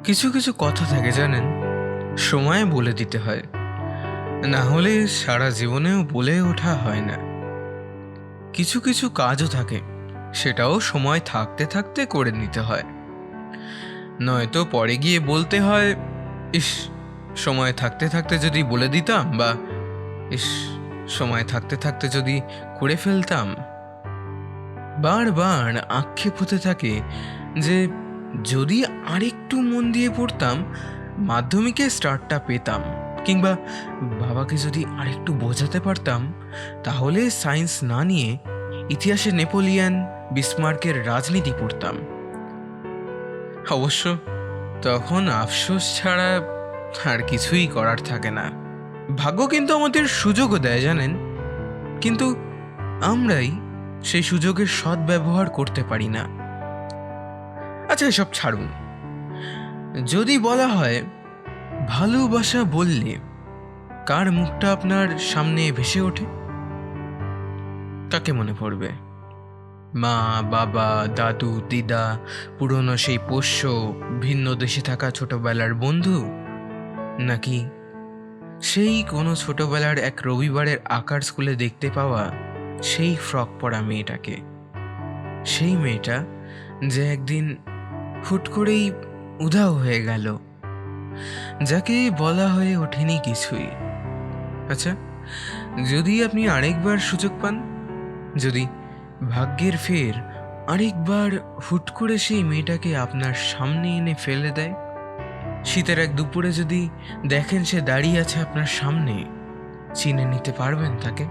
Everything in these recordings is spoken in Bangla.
কিছু কিছু কথা থাকে জানেন, সময়ে বলে দিতে হয়, না হলে সারা জীবনেও বলে ওঠা হয় না। কিছু কিছু কাজও থাকে, সেটাও সময় থাকতে থাকতে করে নিতে হয়, নয়তো পরে গিয়ে বলতে হয়, ইস, সময় থাকতে থাকতে যদি বলে দিতাম, বা ইস, সময় থাকতে থাকতে যদি করে ফেলতাম। বারবার আক্ষেপ হতে থাকে যে যদি আরেকটু মন দিয়ে পড়তাম মাধ্যমিকে স্টারটা পেতাম, কিংবা বাবাকে যদি আরেকটু বোঝাতে পারতাম তাহলে সায়েন্স না নিয়ে ইতিহাসে নেপোলিয়ান বিসমার্কের রাজনীতি পড়তাম। অবশ্য তখন আফসোস ছাড়া আর কিছুই করার থাকে না। ভাগ্য কিন্তু আমাদের সুযোগও দেয় জানেন, কিন্তু আমরাই সেই সুযোগের সদ্ব্যবহার করতে পারি না। আচ্ছা, এসব ছাড়ুন। যদি বলা হয় ভালোবাসা বললে কার মুখটা আপনার সামনে ভেসে ওঠে, কাকে মনে পড়বে? মা, বাবা, দাদু, দিদা, পুরনো সেই পোষ্য, ভিন্ন দেশে থাকা ছোটবেলার বন্ধু, নাকি সেই কোনো ছোটবেলার এক রবিবারের আঁকার স্কুলে দেখতে পাওয়া সেই ফ্রক পরা মেয়েটাকে? সেই মেয়েটা যে একদিন হুট করেই উধাও হয়ে গেল, যাকে বলা হয়ে ওঠেনি কিছুই। আচ্ছা, যদি আপনি আরেকবার সুযোগ পান, যদি ভাগ্যের ফের আরেকবার হুট করে সেই মেয়েটাকে আপনার সামনে এনে ফেলে দেয়, শীতের এক দুপুরে যদি দেখেন সে দাঁড়িয়ে আছে আপনার সামনে, চিনে নিতে পারবেন তাকে?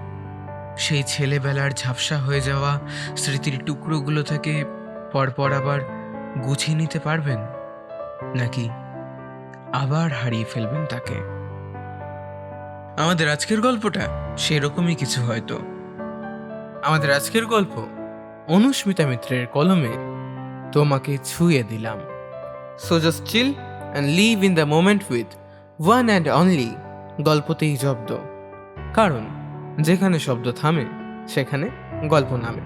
সেই ছেলেবেলার ঝাপসা হয়ে যাওয়া স্মৃতির টুকরোগুলো থেকে পরপর আবার গুছিয়ে নিতে পারবেন, নাকি আবার হারিয়ে ফেলবেন তাকে? আমাদের আজকের গল্পটা সেরকমই কিছু হয়তো। আমাদের আজকের গল্প অনুস্মিতা মিত্রের কলমে তোমাকে ছুঁয়ে দিলাম। So just chill and live in the moment with one and only গল্পতেই জব্দ, কারণ যেখানে শব্দ থামে সেখানে গল্প নামে।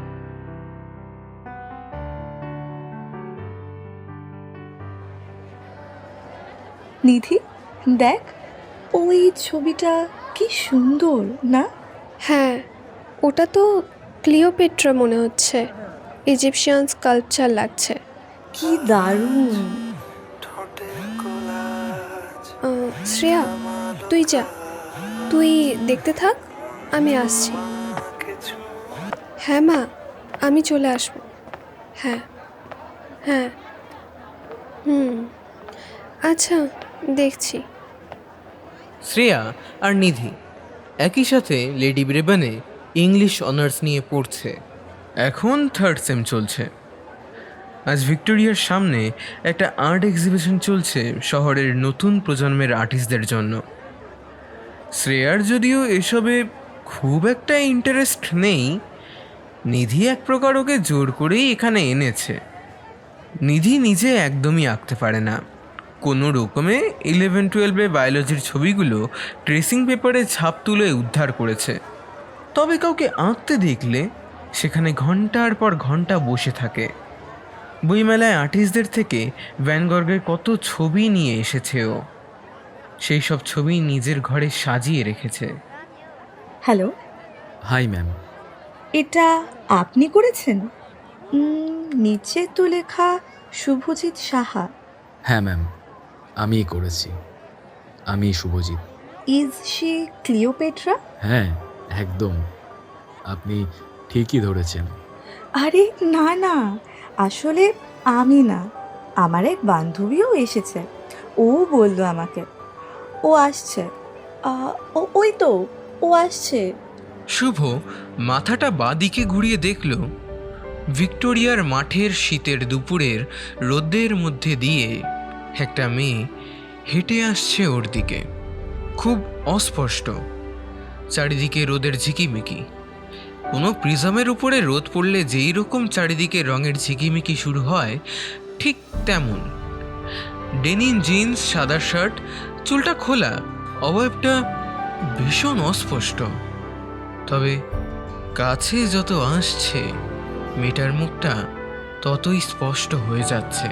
নিধি, দেখ ওই ছবিটা কি সুন্দর না? হ্যাঁ, ওটা তো ক্লিওপেট্রা মনে হচ্ছে। ইজিপশিয়ান স্কাল্পচার লাগছে। কি দারুণ! শ্রেয়া, তুই যা, তুই দেখতে থাক, আমি আসছি। হ্যাঁ মা, আমি চলে আসবো। হ্যাঁ হ্যাঁ, আচ্ছা, দেখছি। শ্রেয়া আর নিধি একই সাথে লেডি ব্রেবানে ইংলিশ অনার্স নিয়ে পড়ছে। এখন থার্ড সেম চলছে। আজ ভিক্টোরিয়ার সামনে একটা আর্ট এক্সিবিশন চলছে শহরের নতুন প্রজন্মের আর্টিস্টদের জন্য। শ্রেয়ার যদিও এসবে খুব একটা ইন্টারেস্ট নেই, নিধি এক প্রকার ওকে জোর করেই এখানে এনেছে। নিধি নিজে একদমই আঁকতে পারে না। কোনো রকমে 11-12 বায়োলজির ছবিগুলো ট্রেসিং পেপারে ছাপ তুলে উদ্ধার করেছে। তবে কাউকে আঁকতে দেখলে সেখানে ঘন্টার পর ঘন্টা বসে থাকে। বইমেলায় আর্টিস্টদের থেকে ভ্যান গর্গের কত ছবি নিয়ে এসেছে ও, সেই সব ছবি নিজের ঘরে সাজিয়ে রেখেছে। Hello, hi ma'am. এটা আপনি করেছেন? নিচে তো লেখা শুভজিৎ সাহা। হ্যাঁ ম্যাম, আমিই করেছি। আমি শুভজিৎ। Is she Cleopatra? হ্যাঁ, একদম, আপনি ঠিকই ধরেছেন। আরে না না, আসলে আমি না, আমার এক বান্ধবীও এসেছে। ও বললো আমাকে ও আসছে। ওই তো ও আসছে। শুভ মাথাটা বাঁদিকে ঘুরিয়ে দেখল ভিক্টোরিয়ার মাঠের শীতের দুপুরের রোদের মধ্যে দিয়ে একটা মেয়ে হেঁটে আসছে ওর দিকে। খুব অস্পষ্ট, চারিদিকে রোদের ঝিকিমিকি। কোনো প্রিজমের উপরে রোদ পড়লে যেই রকম চারিদিকে রঙের ঝিকিমিকি শুরু হয়, ঠিক তেমন। ডেনিম জিন্স, সাদা শার্ট, চুলটা খোলা, অবয়বটা ভীষণ অস্পষ্ট। তবে কাছে যত আসছে মেয়েটার মুখটা ততই স্পষ্ট হয়ে যাচ্ছে।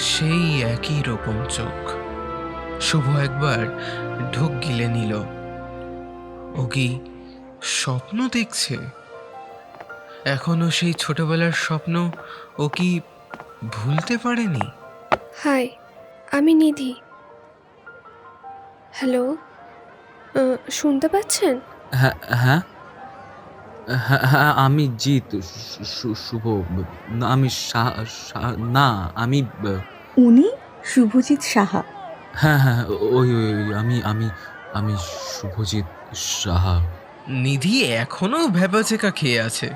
সেই একই রকম চোখ। শুভ একবার ঢোক গিলে নিল। ও কি স্বপ্ন দেখছে? এখনো সেই ছোটবেলার স্বপ্ন ও কি ভুলতে পারেনি? হাই, আমি নিধি। হ্যালো, শুনতে পাচ্ছেন? হ্যাঁ হ্যাঁ হ্যাঁ হ্যাঁ, আমি জিৎ, শুভ। না, আমি না, আমি উনি শুভজিৎ সাহা। হ্যাঁ হ্যাঁ, ওই ওই ওই, আমি আমি আমি শুভজিৎ সাহা। নিধি এখনো ভ্যাবাচেকা খেয়ে আছে।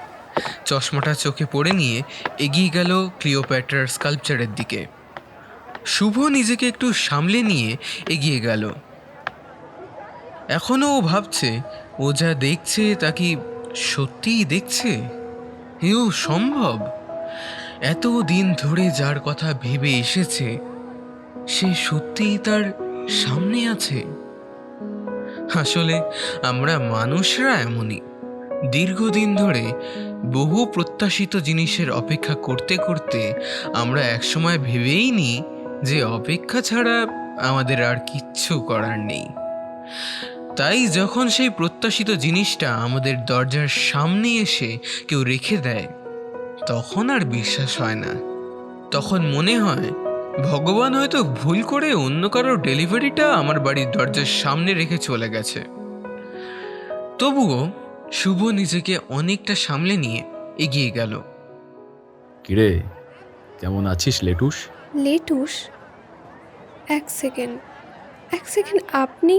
চশমাটা চোখে পড়ে নিয়ে এগিয়ে গেল ক্লিওপ্যাট্রার স্কাল্পচারের দিকে। শুভ নিজেকে একটু সামলে নিয়ে এগিয়ে গেল। এখনো ও ভাবছে ও যা দেখছে তা কি সত্যিই দেখছে? এও সম্ভব? এত দিন ধরে যার কথা ভেবে এসেছে সে সত্যিই তার সামনে আছে। আসলে আমরা মানুষরা এমনই, দীর্ঘদিন ধরে বহু প্রত্যাশিত জিনিসের অপেক্ষা করতে করতে আমরা একসময় ভেবেই নিই যে অপেক্ষা ছাড়া আমাদের আর কিচ্ছু করার নেই। তাই যখন সেই প্রত্যাশিত জিনিসটা আমাদের দরজার সামনে এসে কেউ রেখে দেয় তখন আর বিশ্বাস হয় না। তখন মনে হয় ভগবান হয়তো ভুল করে অন্য কারোর ডেলিভারিটা আমার বাড়ির দরজার সামনে রেখে চলে গেছে। তবুও শুভ নিজেকে অনেকটা সামলে নিয়ে এগিয়ে গেল। কিরে, কেমন আছিস লেটুস? লেটুস? এক সেকেন্ড, আপনি?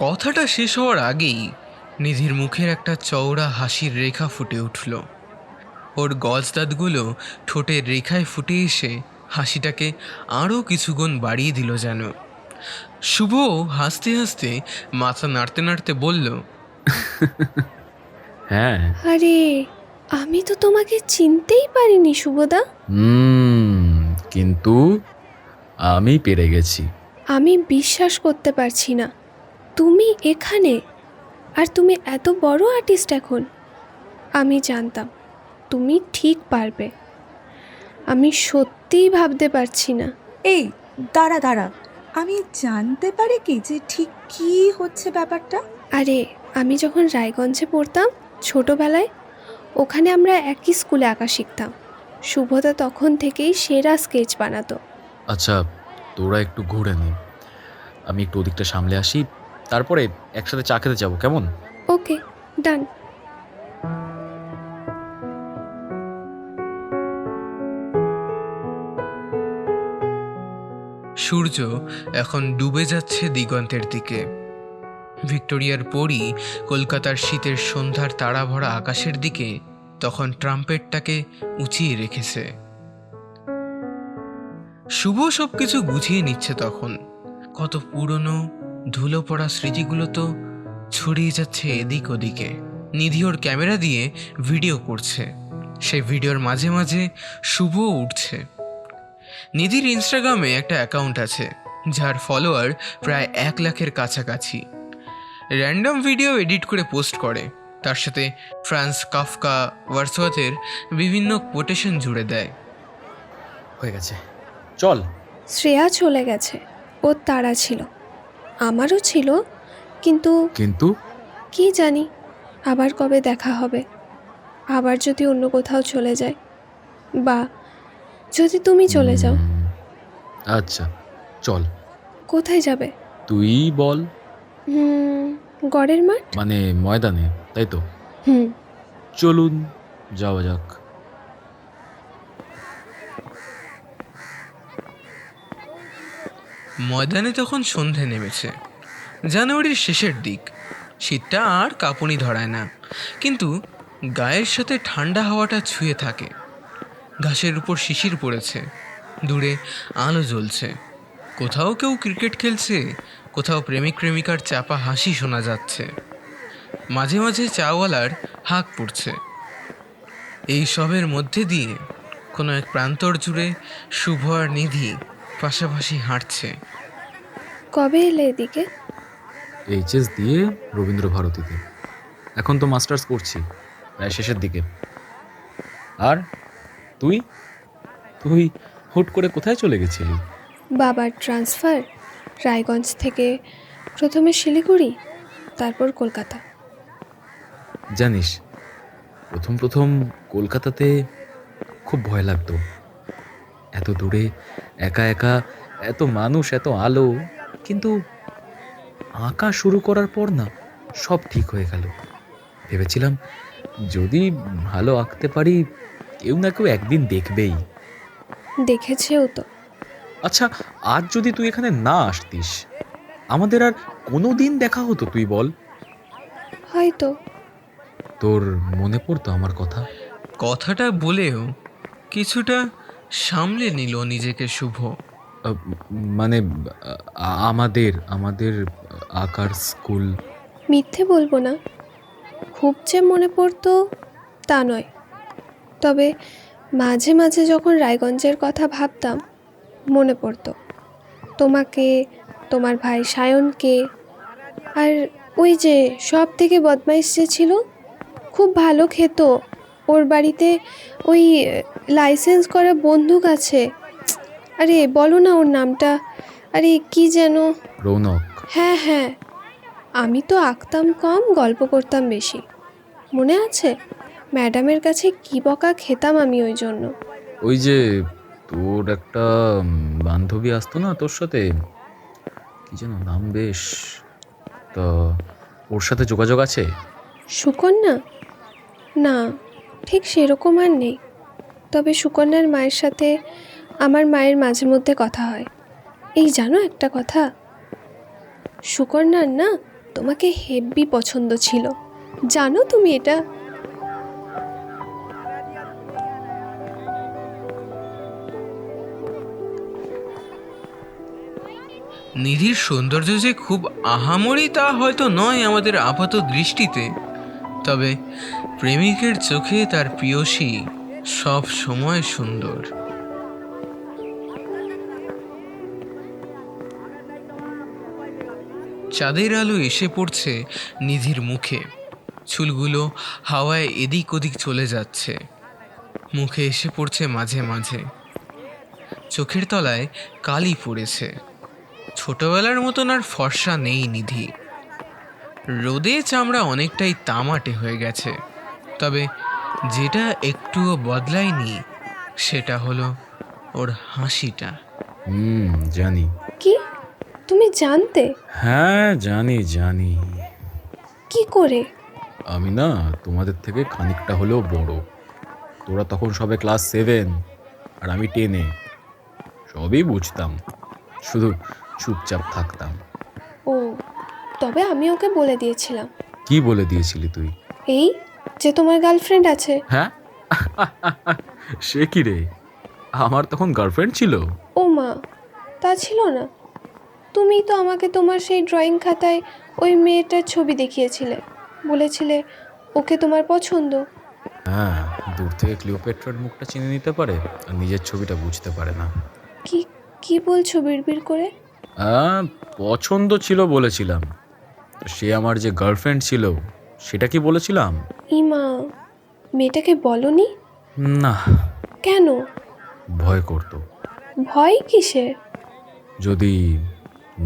কথাটা শেষ হওয়ার আগেই নিধির মুখের একটা চওড়া হাসির রেখা ফুটে উঠল। ওর গজদাঁতগুলো ঠোঁটের রেখায় ফুটে এসে হাসিটাকে আরও কিছু গুণ বাড়িয়ে দিল যেন। শুভ হাসতে হাসতে মাথা নাড়তে নাড়তে বলল, হ্যাঁ। আরে, আমি তো তোমাকে চিনতেই পারিনি শুভদা। কিন্তু আমি পেরে গেছি। আমি বিশ্বাস করতে পারছি না তুমি এখানে, আর তুমি এত বড় আর্টিস্ট এখন। আমি জানতাম তুমি ঠিক পারবে। আমি সত্যিই ভাবতে পারছি না। এই দাঁড়া দাঁড়া, আমি জানতে পারি কি যে ঠিক কি হচ্ছে ব্যাপারটা? আরে, আমি যখন রায়গঞ্জে পড়তাম ছোটবেলায়, ওখানে আমরা একই স্কুলে আঁকা শিখতাম। শুভদা তখন থেকেই সেরা স্কেচ বানাতো। আচ্ছা, তোরা একটু ঘুরে নে, আমি একটু ওদিকটা সামলে আসি, তারপরে একসাথে চা খেতে যাবো, কেমন? ওকে, ডান। সূর্য এখন ডুবে যাচ্ছে দিগন্তের দিকে। ভিক্টোরিয়ার পরী কলকাতার শীতের সন্ধ্যার তারাভরা আকাশের দিকে তখন ট্রাম্পেটটাকে উঁচিয়ে রেখেছে। শুভ সবকিছু গুছিয়ে নিচ্ছে তখন। কত পুরনো ধুলো পড়া স্মৃতিগুলো তো ছড়িয়ে যাচ্ছে এদিক ওদিকে। নিধি ওর ক্যামেরা দিয়ে ভিডিও করছে। সেই ভিডিওর মাঝে মাঝে শুভ উঠছে। নিধির ইনস্টাগ্রামে একটা অ্যাকাউন্ট আছে যার ফলোয়ার প্রায় 1 লাখের কাছাকাছি। র্যান্ডম ভিডিও এডিট করে পোস্ট করে, তার সাথে ফ্রান্স কাফকা ওয়ার্সওয়াথের বিভিন্ন কোটেশন জুড়ে দেয়। হয়ে গেছে, চল। শ্রেয়া চলে গেছে, ওর তাড়া ছিল, আমারও ছিল, কিন্তু কিন্তু কি জানি আবার কবে দেখা হবে। আবার যদি অন্য কোথাও চলে যায়, বা যদি তুমি চলে যাও। আচ্ছা, চল। কোথায় যাবে? তুই বল। গড়ের মাঠ। মানে ময়দানে, তাই তো? হুম। চলুন যাওয়া যাক। ময়দানে তখন সন্ধে নেমেছে। জানুয়ারির শেষের দিক। শীতটা আর কাঁপুনি ধরায় না, কিন্তু গায়ের সাথে ঠান্ডা হাওয়াটা ছুঁয়ে থাকে। ঘাসের উপর শিশির পড়েছে, দূরে আলো জ্বলছে। কোথাও কেউ ক্রিকেট খেলছে, কোথাও প্রেমিক প্রেমিকার চাপা হাসি শোনা যাচ্ছে। মাঝে মাঝে চাওয়ালার হাঁক পড়ছে। এই সবের মধ্যে দিয়ে কোনো এক প্রান্তর জুড়ে শুভ আর নিধি পাশাপাশি হাঁটছে। কবে এলে এদিকে? এইচএস দিয়ে রবীন্দ্র ভারতীতে। এখন তো মাস্টার্স করছি, প্রায় শেষের দিকে। আর তুই তুই হুট করে কোথায় চলে গেছিলি? বাবার ট্রান্সফার, রায়গঞ্জ থেকে প্রথমে শিলিগুড়ি, তারপর কলকাতা। জানিস, প্রথম প্রথম কলকাতাতে খুব ভয় লাগতো। এত দূরে, একা একা, এত মানুষ, এত আলো। কিন্তু আঁকা শুরু করার পর না সব ঠিক হয়ে গেল। ভেবেছিলাম যদি ভালো আঁকতে পারি, কেউ না কেউ একদিন দেখবেই। দেখেছেও তো। আচ্ছা, আজ যদি তুই এখানে না আসতিস, আমাদের আর কোনো দিন দেখা হতো তুই বল? হয়তো। তোর মনে পড়তো আমার কথা? কথাটা বলেও কিছুটা সামলে নিল নিজেকে শুভ। আহ, মানে আমাদের আমাদের আঁকার স্কুল। মিথ্যে বলবো না, খুব যে মনে পড়তো তা নয়। তবে মাঝে মাঝে যখন রায়গঞ্জের কথা ভাবতাম মনে পড়তো তোমাকে, তোমার ভাই সায়নকে, আর ওই যে সব থেকে বদমাইশ যে ছিল, খুব ভালো খেত, ওর বাড়িতে ওই লাইসেন্স করা বন্দুক আছে। আরে বলো না ওর নামটা, আরে কি যেন। রৌনক। হ্যাঁ হ্যাঁ, আমি তো আঁকতাম কম, গল্প করতাম বেশি। মনে আছে ম্যাডামের কাছে কি বকা খেতাম আমি ওই জন্য। ওই যে তোর একটা বান্ধবী আসতো না তোর সাথে, কি যেন নাম বেশ, তা ওর সাথে যোগাযোগ আছে? সুকন্যা? না, ঠিক সেরকম আর নেই। তবে সুকন্যার মায়ের সাথে আমার মায়ের মাঝে মধ্যে কথা হয়। এই জানো একটা কথা, সুকন্যার না তোমাকে হেব্বি পছন্দ ছিল, জানো তুমি এটা? নিধির সৌন্দর্য যে খুব আহামরি তা হয়তো নয় আমাদের আপাত দৃষ্টিতে, তবে প্রেমিকের চোখে তার প্রিয়সী সব সময় সুন্দর। চাঁদের আলো এসে পড়ছে নিধির মুখে, চুলগুলো হাওয়ায় এদিক ওদিক চলে যাচ্ছে, মুখে এসে পড়ছে মাঝে মাঝে, চোখের তলায় কালি পড়েছে। ছোটবেলার মতন আর ফর্সা নেই নিধি, রোদে চামড়া অনেকটাই তামাটে হয়ে গেছে। তবে যেটা একটুও বদলায়নি সেটা হলো ওর হাসিটা। জানি। কি, তুমি জানতে? হ্যাঁ জানি জানি। কি করে? আমি না তোমাদের থেকে খানিকটা হলেও বড়। তোরা তখন সবে ক্লাস 7 আর আমি 10-এ। সবই বুঝতাম, শুধু চুপচাপ থাকতাম। ও, তবে আমি ওকে বলে দিয়েছিলাম। কি বলে দিয়েছিলি তুই? এই যে তোমার গার্লফ্রেন্ড আছে। হ্যাঁ? সে কি রে, আমার তখন গার্লফ্রেন্ড ছিল? ও মা, তা ছিল না? তুমি তো আমাকে তোমার সেই ড্রয়িং খাতায় ওই মেয়েটার ছবি দেখিয়েছিলে, বলেছিলে ওকে তোমার পছন্দ। হ্যাঁ, দূর থেকে ক্লিওপেট্রার মুখটা চিনে নিতে পারে আর নিজের ছবিটা বুঝতে পারে না। কি কি বলছো বিড়বিড় করে? পছন্দ ছিল বলেছিলাম। তো সে আমার যে গার্লফ্রেন্ড ছিল সেটা কি বলেছিলাম? ইমা, মেয়েটাকে বলনি? না। কেন? ভয় করতো, ভয় কিসের? যদি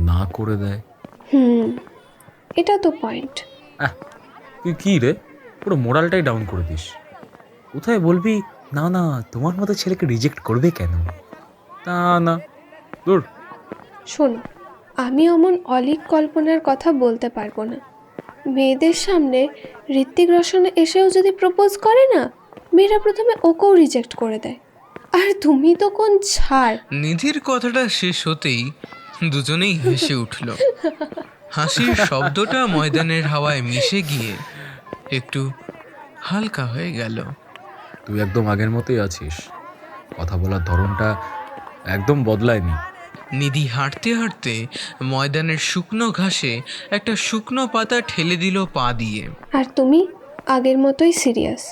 না করে দেয়। এটা তো পয়েন্ট। তুই কি রে, পুরো মোরালটাই ডাউন করে দিস। কোথায় বলবি না না তোমার মতো ছেলেকে রিজেক্ট করবে কেন? তা না, দূর। শোনো, আমি অমন অলীক কল্পনার কথা বলতে পারবো না। মেয়েদের সামনে ঋত্বিক রোশন এসেও যদি প্রপোজ করে না, মেয়েরা প্রথমে ওকেও রিজেক্ট করে দেয়। আর তুমি তো কোন ছাড়। নিধির কথাটা শেষ হতেই দুজনেই হেসে উঠল। হাসির শব্দটা ময়দানের হাওয়ায় মিশে গিয়ে একটু হালকা হয়ে গেল। তুই একদম আগের মতোই আছিস, কথা বলার ধরনটা একদম বদলায়নি। নিধি হাঁটতে হাঁটতে ময়দানের শুকনো ঘাসে একটা শুকনো পাতা ঠেলে দিল পা দিয়ে। আর তুমি আগের মতোই সিরিয়াস,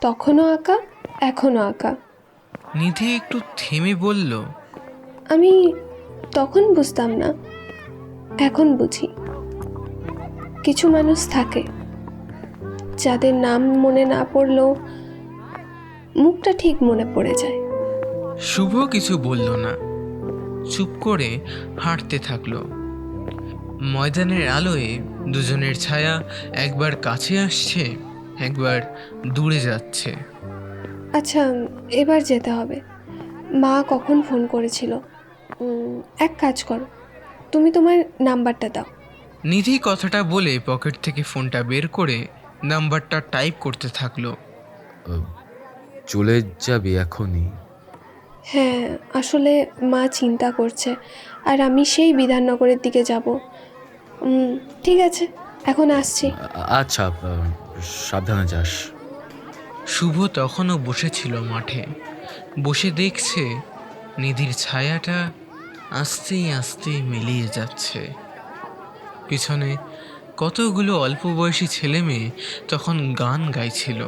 তখনও আঁকা, এখনও আঁকা। নিধি একটু থেমে বলল, আমি তখন বুঝতাম না, এখন বুঝি। কিছু মানুষ থাকে যাদের নাম মনে না পড়লেও মুখটা ঠিক মনে পড়ে যায়। শুভ কিছু বলল না, চুপ করে হাঁটতে থাকলো। ময়দানের আলোয় দুজনের ছায়া একবার কাছে আসছে, একবার দূরে যাচ্ছে। আচ্ছা, এবার যেতে হবে। মা কখন ফোন করেছিল? এক কাজ করো, তুমি তোমার নাম্বারটা দাও। নিধি কথাটা বলে পকেট থেকে ফোনটা বের করে নাম্বারটা টাইপ করতে থাকলো। চলে যাবে এখনই? হ্যাঁ, আসলে মা চিন্তা করছে, আর আমি সেই বিধাননগরের দিকে যাব। ঠিক আছে, এখন আসছি। আচ্ছা, সাবধানে যাস। শুভ তখনও বসেছিল মাঠে, বসে দেখছে নিধির ছায়াটা আস্তে আস্তে মিলিয়ে যাচ্ছে। পিছনে কতগুলো অল্প বয়সী ছেলে মেয়ে তখন গান গাইছিল।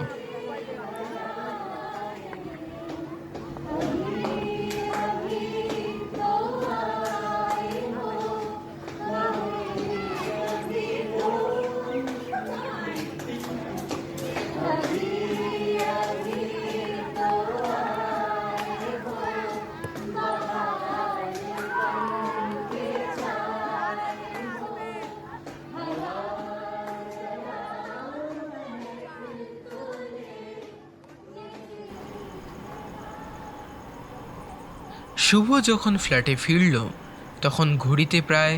শুভ যখন ফ্ল্যাটে ফিরল তখন ঘড়িতে প্রায়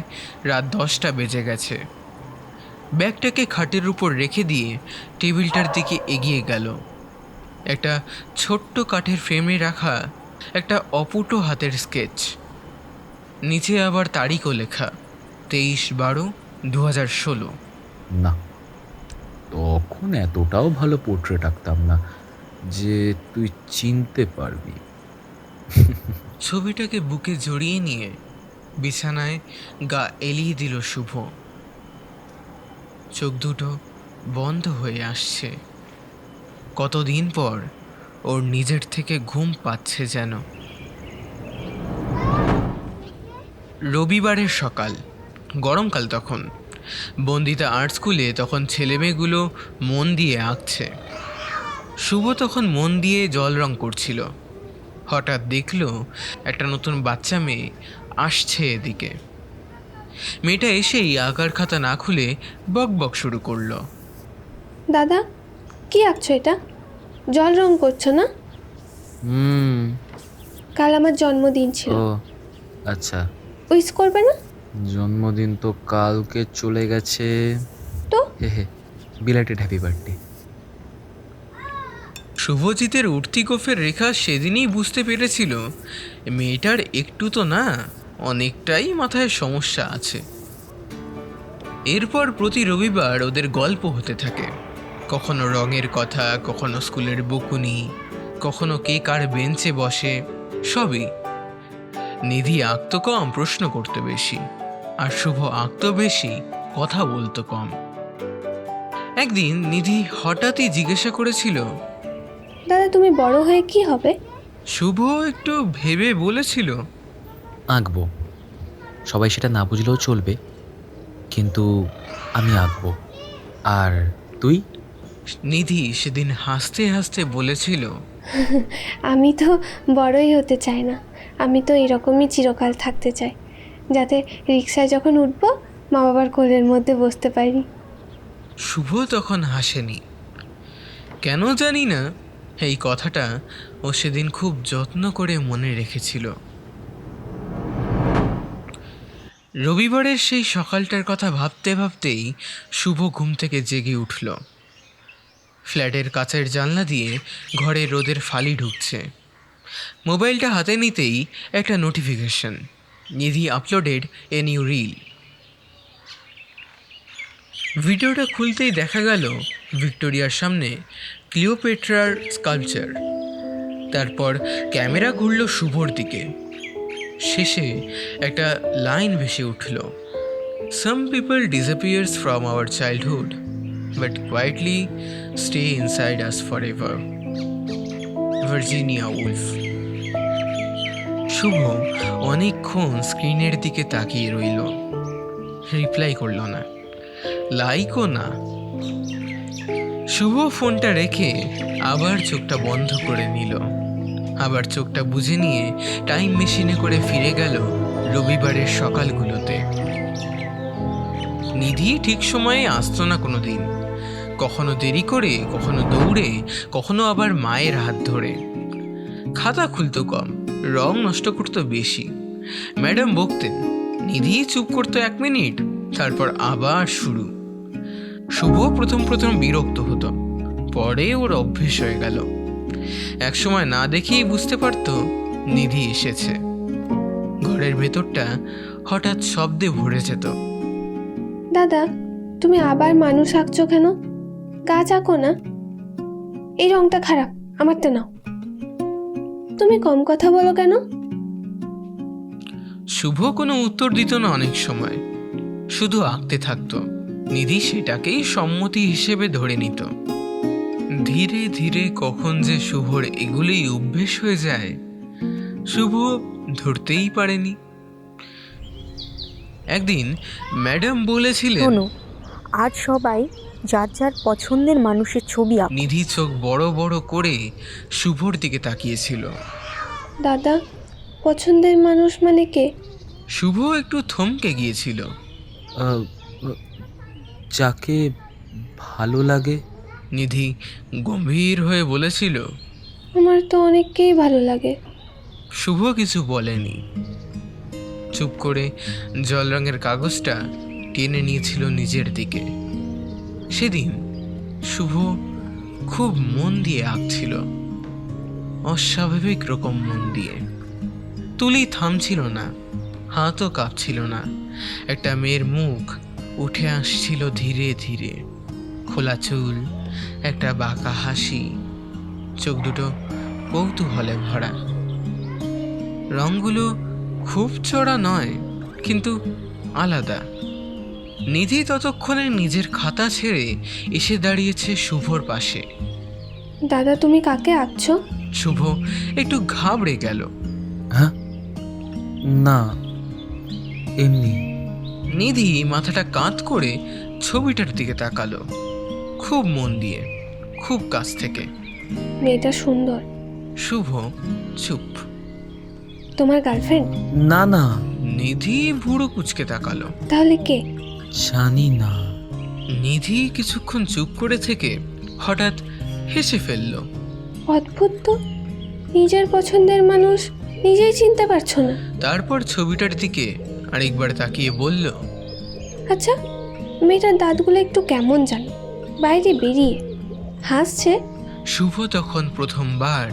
রাত 10টা বেজে গেছে। ব্যাগটাকে খাটের উপর রেখে দিয়ে টেবিলটার দিকে এগিয়ে গেল। একটা ছোট্ট কাঠের ফ্রেমে রাখা একটা অপুটো হাতের স্কেচ, নিচে আবার তারিখও লেখা 23/12/2016। না, তখন এতটাও ভালো পোর্ট্রেট আঁকতাম না যে তুই চিনতে পারবি। ছবিটাকে বুকে জড়িয়ে নিয়ে বিছানায় গা এলিয়ে দিল শুভ। চোখ দুটো বন্ধ হয়ে আসছে। কতদিন পর ওর নিজের থেকে ঘুম পাচ্ছে যেন। রবিবারের সকাল, গরমকাল তখন। বন্দিতা আর্ট স্কুলে তখন ছেলেমেয়েগুলো মন দিয়ে আঁকছে। শুভ তখন মন দিয়ে জল রং করছিল। হঠাৎ দেখলো একটা নতুন বাচ্চা মেয়ে আসছে এদিকে। মেয়েটা এসেই আঁকার খাতা না খুলে বক বক শুরু করলো। দাদা, কি আঁকছো এটা? জল রং করছো না? কাল আমার জন্মদিন ছিল। ও আচ্ছা, উইশ করবে না? জন্মদিন তো কালকে চলে গেছে। তো হে হে, বিলেটেড হ্যাপি বার্থডে। শুভজিতের উঠতি গোফের রেখা সেদিনই বুঝতে পেরেছিল মেয়েটার একটু তো না, অনেকটাই মাথায় সমস্যা আছে। এরপর প্রতি রবিবার ওদের গল্প হতে থাকে, কখনো রঙের কথা, কখনো স্কুলের বকুনি, কখনো কে কার বেঞ্চে বসে, সবই। নিধি আঁকত কম, প্রশ্ন করতে বেশি, আর শুভ আঁকত বেশি, কথা বলতো কম। একদিন নিধি হঠাৎই জিজ্ঞাসা করেছিল, দাদা, তুমি বড় হয়ে কি হবে? শুভ একটু ভেবে বলেছিল, আঁকবো। সবাই সেটা না বুঝলেও চলবে, কিন্তু আমি আঁকবো। আর তুই? নিধি সেদিন হাসতে হাসতে বলেছিল, আমি তো বড়ই হতে চাই না, আমি তো এরকমই চিরকাল থাকতে চাই, যাতে রিক্সায় যখন উঠবো মা বাবার কোলের মধ্যে বসতে পারি। শুভ তখন হাসেনি। কেন জানি না, এই কথাটা ও সেদিন খুব যত্ন করে মনে রেখেছিল। রবিবারের সেই সকালটার কথা ভাবতে ভাবতেই শুভ ঘুম থেকে জেগে উঠল। ফ্ল্যাটের কাচের জানলা দিয়ে ঘরে রোদের ফালি ঢুকছে। মোবাইলটা হাতে নিতেই একটা notification, Nidhi uploaded a new reel. ভিডিওটা খুলতেই দেখা গেল ভিক্টোরিয়ার সামনে ক্লিওপেট্রার স্কাল্পচার। তারপর ক্যামেরা ঘুরল শুভর দিকে। শেষে একটা লাইন ভেসে উঠল, some people disappears from our childhood but quietly stay inside us for ever. Virginia Woolf. Shubho অনেকক্ষণ স্ক্রিনের দিকে তাকিয়ে রইল, রিপ্লাই করল না, লাইকও না। শুভ ফোনটা রেখে আবার চোখটা বন্ধ করে নিল। আবার চোখটা বুজে নিয়ে টাইম মেশিনে করে ফিরে গেল রবিবারের সকালগুলোতে। নিধি ঠিক সময়ে আসতো না কোনো দিন, কখনো দেরি করে, কখনো দৌড়ে, কখনো আবার মায়ের হাত ধরে। খাতা খুলতো কম, রং নষ্ট করতো বেশি। ম্যাডাম বকতেন, নিধি চুপ করতো 1 মিনিট, তারপর আবার শুরু। শুভ প্রথম প্রথম বিরক্ত হতো, পরে ওর অভ্যেস হয়ে গেল। একসময় না দেখেই বুঝতে পারতো নিধি এসেছে। ঘরের ভেতরটা হঠাৎ শব্দে ভরে যেত। দাদা, তুমি আবার মানুষ আঁকছো কেন? গাছ আঁকো না। এই রংটা খারাপ, আমারটা নাও। তুমি কম কথা বলো কেন? শুভ কোনো উত্তর দিত না অনেক সময়, শুধু আঁকতে থাকতো। নিধি সেটাকেই সম্মতি হিসেবে ধরে নিত। ধীরে ধীরে কখন যে শুভর এগুলোই অভ্যেস হয়ে যায়, শুভ ধরতেই পারেনি। একদিন ম্যাডাম বলেছিলেন, শোনো, আজ সবাই যার যার পছন্দের মানুষের ছবি আঁকো। নিধি চোখ বড় বড় করে শুভর দিকে তাকিয়েছিল। দাদা, পছন্দের মানুষ মানে কে? শুভ একটু থমকে গিয়েছিল। আহ, যাকে ভালো লাগে। নিধি গম্ভীর হয়ে বলেছিল। আমার তো অনেককেই ভালো লাগে। শুভ কিছু বলেনি, চুপ করে জল রঙের কাগজটা টেনে নিয়েছিল নিজের দিকে। সেদিন শুভ খুব মন দিয়ে আঁকছিল, অস্বাভাবিক রকম মন দিয়ে। তুলি থামছিল না, হাতও কাঁপছিল না। একটা মেয়ের মুখ উঠে আসছিল ধীরে ধীরে, খোলা চুল, একটা বাঁকা হাসি, চোখ দুটো কৌতূহলে ভরা। রঙগুলো খুব চড়া নয়, কিন্তু আলাদা। নিধি ততক্ষণে নিজের খাতা ছেড়ে এসে দাঁড়িয়েছে শুভর পাশে। দাদা, তুমি কাকে আঁকছো? শুভ একটু ঘাবড়ে গেল। হ্যাঁ, না, এমনি। নিধি মাথাটা কাঁধ করে ছবিটার দিকে তাকালো, খুব মন দিয়ে, খুব কাছ থেকে। মেয়েটা সুন্দর। শুভ চুপ। তোমার গার্লফ্রেন্ড? না না, নিধি ভুরু কুচকে তাকালো। তাহলে কে? জানি না। নিধি কিছুক্ষণ চুপ করে থেকে হঠাৎ হেসে ফেলল। অদ্ভুত তো, নিজের পছন্দের মানুষ নিজেই চিনতে পারছো না। তারপর ছবিটার দিকে আরেকবার তাকিয়ে বলল, আচ্ছা, মেয়েটার দাঁতগুলো একটু কেমন জানো, বাইরে বেরিয়ে হাসছে। শুভ তখন প্রথমবার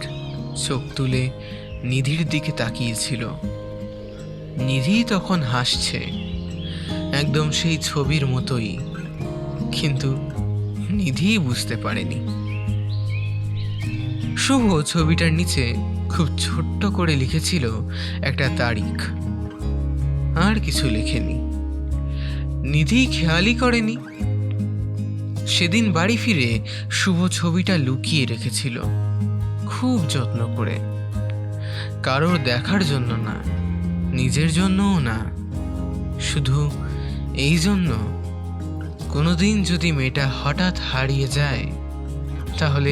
চোখ তুলে নিধির দিকে তাকিয়েছিল। নিধি তখন হাসছে, একদম সেই ছবির মতোই, কিন্তু নিধি বুঝতে পারেনি। শুভ ছবিটার নিচে খুব ছোট্ট করে লিখেছিল একটা তারিখ, আর কিছু লেখেনি। নিধি খেয়ালই করেনি। সেদিন বাড়ি ফিরে শুভ ছবিটা লুকিয়ে রেখেছিল, খুব যত্ন করে। কারোর দেখার জন্য না, নিজের জন্যও না, শুধু এই জন্য কোনোদিন যদি মেয়েটা হঠাৎ হারিয়ে যায়, তাহলে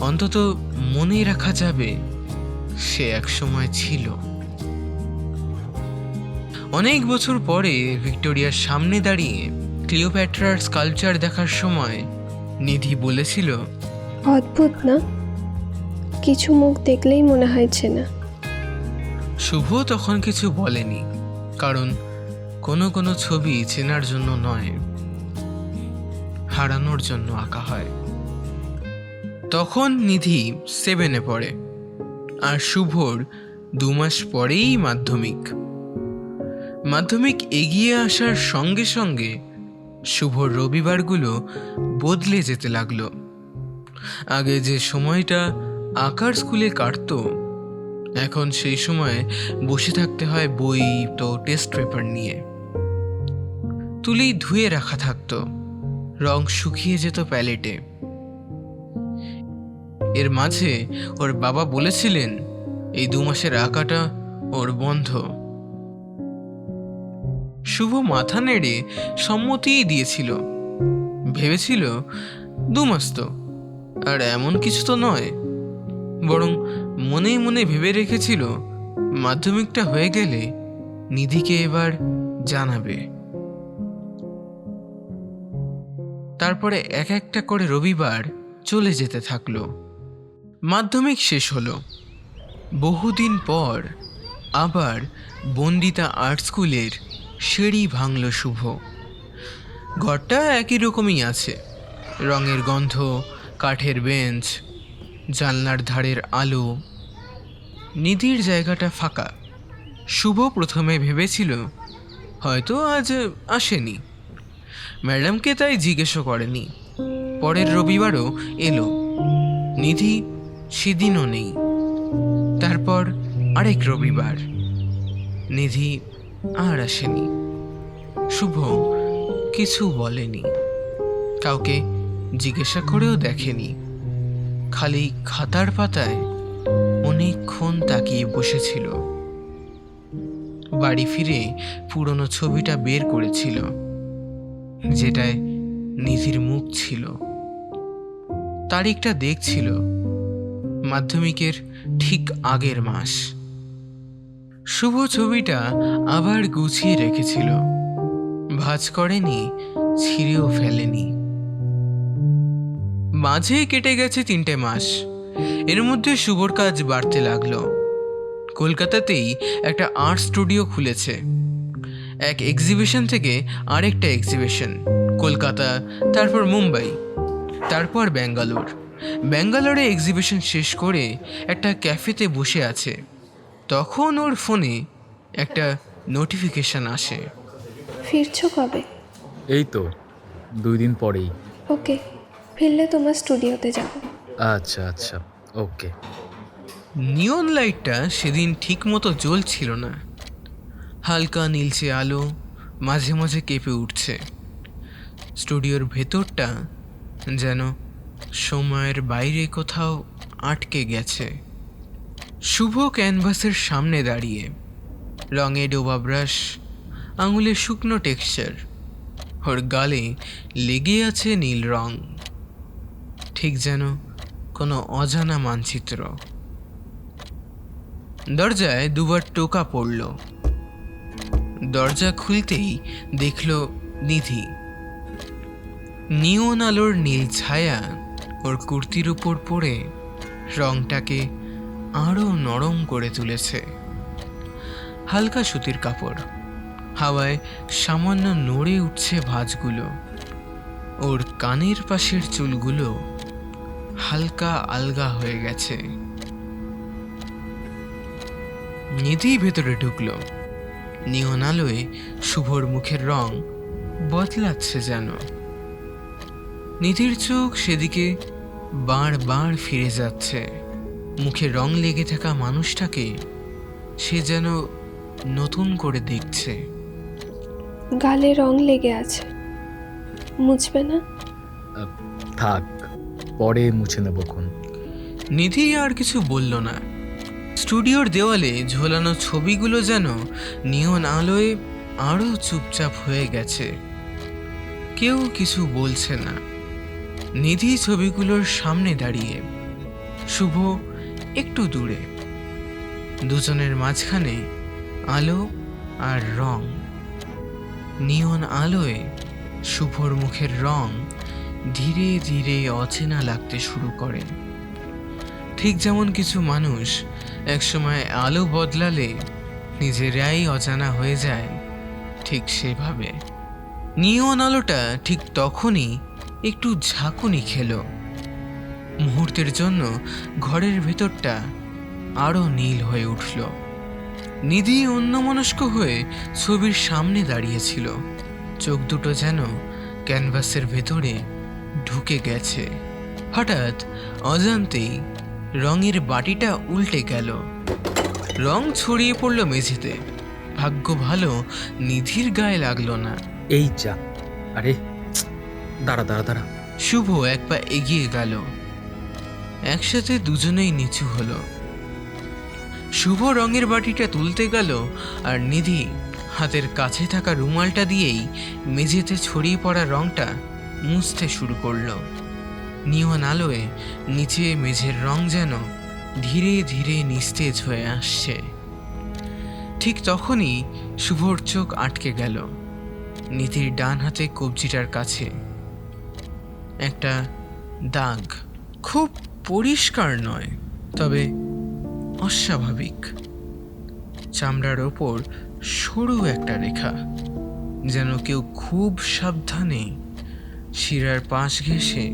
অন্তত মনে রাখা যাবে সে একসময় ছিল। অনেক বছর পরে ভিক্টোরিয়ার সামনে দাঁড়িয়ে ক্লিওপ্যাট্রার স্কাল্পচার দেখার সময় নিধি বলেছিল, অদ্ভুত না, কিছু মুখ দেখলেই মনে হয়েছে না। শুভ তখন কিছু বলেনি, কারণ কোনো কোনো ছবি চেনার জন্য নয়, হারানোর জন্য আঁকা হয়। তখন নিধি 7-এ পড়ে, আর শুভর 2 মাস পরেই মাধ্যমিক। মাধ্যমিক এগিয়ে আসার সঙ্গে সঙ্গে শুভর রবিবারগুলো বদলে যেতে লাগলো। আগে যে সময়টা আঁকার স্কুলে কাটতো, এখন সেই সময় বসে থাকতে হয় বই তো টেস্ট পেপার নিয়ে। তুলি ধুয়ে রাখা থাকতো, রং শুকিয়ে যেত প্যালেটে। এর মাঝে ওর বাবা বলেছিলেন এই 2 মাসের আঁকাটা ওর বন্ধ। শুভ মাথা নেড়ে সম্মতিই দিয়েছিল, ভেবেছিল 2 মাস তো, আর এমন কিছু তো নয়। বরং মনে মনে ভেবে রেখেছিল মাধ্যমিকটা হয়ে গেলে নিধিকে এবার জানাবে। তারপরে এক একটা করে রবিবার চলে যেতে থাকলো। মাধ্যমিক শেষ হলো। বহুদিন পর আবার বন্দিতা আর্ট স্কুলের সিঁড়ি ভাঙল শুভ। ঘরটা একই রকমই আছে, রঙের গন্ধ, কাঠের বেঞ্চ, জানলার ধারের আলো। নিধির জায়গাটা ফাঁকা। শুভ প্রথমে ভেবেছিল হয়তো আজ আসেনি, ম্যাডামকে তাই জিজ্ঞেসও করেনি। পরের রবিবারও এলো, নিধি সেদিনও নেই। তারপর আরেক রবিবার, নিধি আর আসেনি। শুভ কিছু বলেনি, কাউকে জিজ্ঞাসা করেও দেখেনি, খালি খাতার পাতায় অনেকক্ষণ তাকিয়ে বসেছিল। বাড়ি ফিরে পুরনো ছবিটা বের করেছিল, যেটায় নিধির মুখ ছিল। তারিখটা দেখছিল, মাধ্যমিকের ঠিক আগের মাস। শুভ ছবিটা আবার গুছিয়ে রেখেছিল, ভাঁজ করেনি, ছিঁড়েও ফেলেনি। মাঝে কেটে গেছে 3টে মাস। এর মধ্যে শুভর কাজ বাড়তে লাগলো। কলকাতাতেই একটা আর্ট স্টুডিও খুলেছে। এক এক্সিবিশন থেকে আরেকটা এক্সিবিশন, কলকাতা, তারপর মুম্বাই, তারপর ব্যাঙ্গালোর। ব্যাঙ্গালোরে এক্সিবিশন শেষ করে একটা ক্যাফেতে বসে আছে, তখন ওর ফোনে একটা নোটিফিকেশন আসে। ফিরছো কবে? এই তো 2 দিন পরেই। ওকে, ফিরলে তোমার স্টুডিওতে যাব। আচ্ছা আচ্ছা, ওকে। নিয়ন লাইটটা সেদিন ঠিক মতো জ্বলছিল না। হালকা নীলচে আলো মাঝে মাঝে কেঁপে উঠছে। স্টুডিওর ভেতরটা যেন সময়ের বাইরে কোথাও আটকে গেছে। শুভ ক্যানভাসের সামনে দাঁড়িয়ে, রঙে ডোবা ব্রাশ, আঙুলে শুকনো টেক্সচার, ওর গালে লেগে আছে নীল রং, ঠিক যেন কোনো অজানা মানচিত্র। দরজায় দুবার টোকা পড়ল। দরজা খুলতেই দেখল নিধি। নিয়ন আলোর নীল ছায়া ওর কুর্তির উপর পড়ে রংটাকে আরও নরম করে তুলেছে। হালকা সুতির কাপড়, হাওয়ায় সামান্য নড়ে উঠছে ভাঁজগুলো। ওর কানের পাশের চুলগুলো হালকা আলগা হয়ে গেছে। নিধি ভেতরে ঢুকলো। নিয়ন আলোয় শুভর মুখের রং বদলাচ্ছে যেন। নিধির চোখ সেদিকে বারবার ফিরে যাচ্ছে। মুখে রং লেগে থাকা মানুষটাকে সে যেন নতুন করে দেখছে। গালে রং লেগে আছে, মুছবে না? থাক, পরে মুছে নেবক্ষণ। নিধি আর কিছু বলল না। স্টুডিওর দেওয়ালে ঝোলানো ছবিগুলো যেন নিয়ন আলোয় আরও চুপচাপ হয়ে গেছে। কেউ কিছু বলছে না। নিধি ছবিগুলোর সামনে দাঁড়িয়ে, শুভ একটু দূরে। দুজনের মাঝখানে আলো আর রং। নিয়ন আলোয় শুভর মুখের রং ধীরে ধীরে অচেনা লাগতে শুরু করে, ঠিক যেমন কিছু মানুষ একসময় আলো বদলালে নিজেরাই অজানা হয়ে যায়, ঠিক সেভাবে নিয়ন আলোটা ঠিক তখনই একটু ঝাঁকুনি খেল। মুহূর্তের জন্য ঘরের ভেতরটা আরও নীল হয়ে উঠল। নিধি অন্যমনস্ক হয়ে ছবির সামনে দাঁড়িয়েছিল, চোখ দুটো যেন ক্যানভাসের ভেতরে ঢুকে গেছে। হঠাৎ অজান্তেই রঙের বাটিটা উল্টে গেল, রং ছড়িয়ে পড়ল মেঝেতে। ভাগ্য ভালো নিধির গায়ে লাগলো না। এই যা, আরে দাঁড়া দাঁড়া দাঁড়া। শুভ এক পা এগিয়ে গেল। একসাথে দুজনেই নিচু হলো। শুভ রঙের বাটিটা তুলতে গেল, আর নিধি হাতের কাছে থাকা রুমালটা দিয়েই মেঝেতে ছড়িয়ে পড়া রংটা মুছতে শুরু করলো। নিয়ন আলোয় নিচে মেঝের রং যেন ধীরে ধীরে নিস্তেজ হয়ে আসছে। ঠিক তখনই শুভর চোখ আটকে গেল নিধির ডান হাতে কবজিটার কাছে। একটা দাগ, খুব পরিষ্কার নয়, তবে অস্বাভাবিক। চামড়ার ওপর সরু একটা রেখা, যেন কেউ খুব সাবধানে শিরার পাশ ঘেঁষে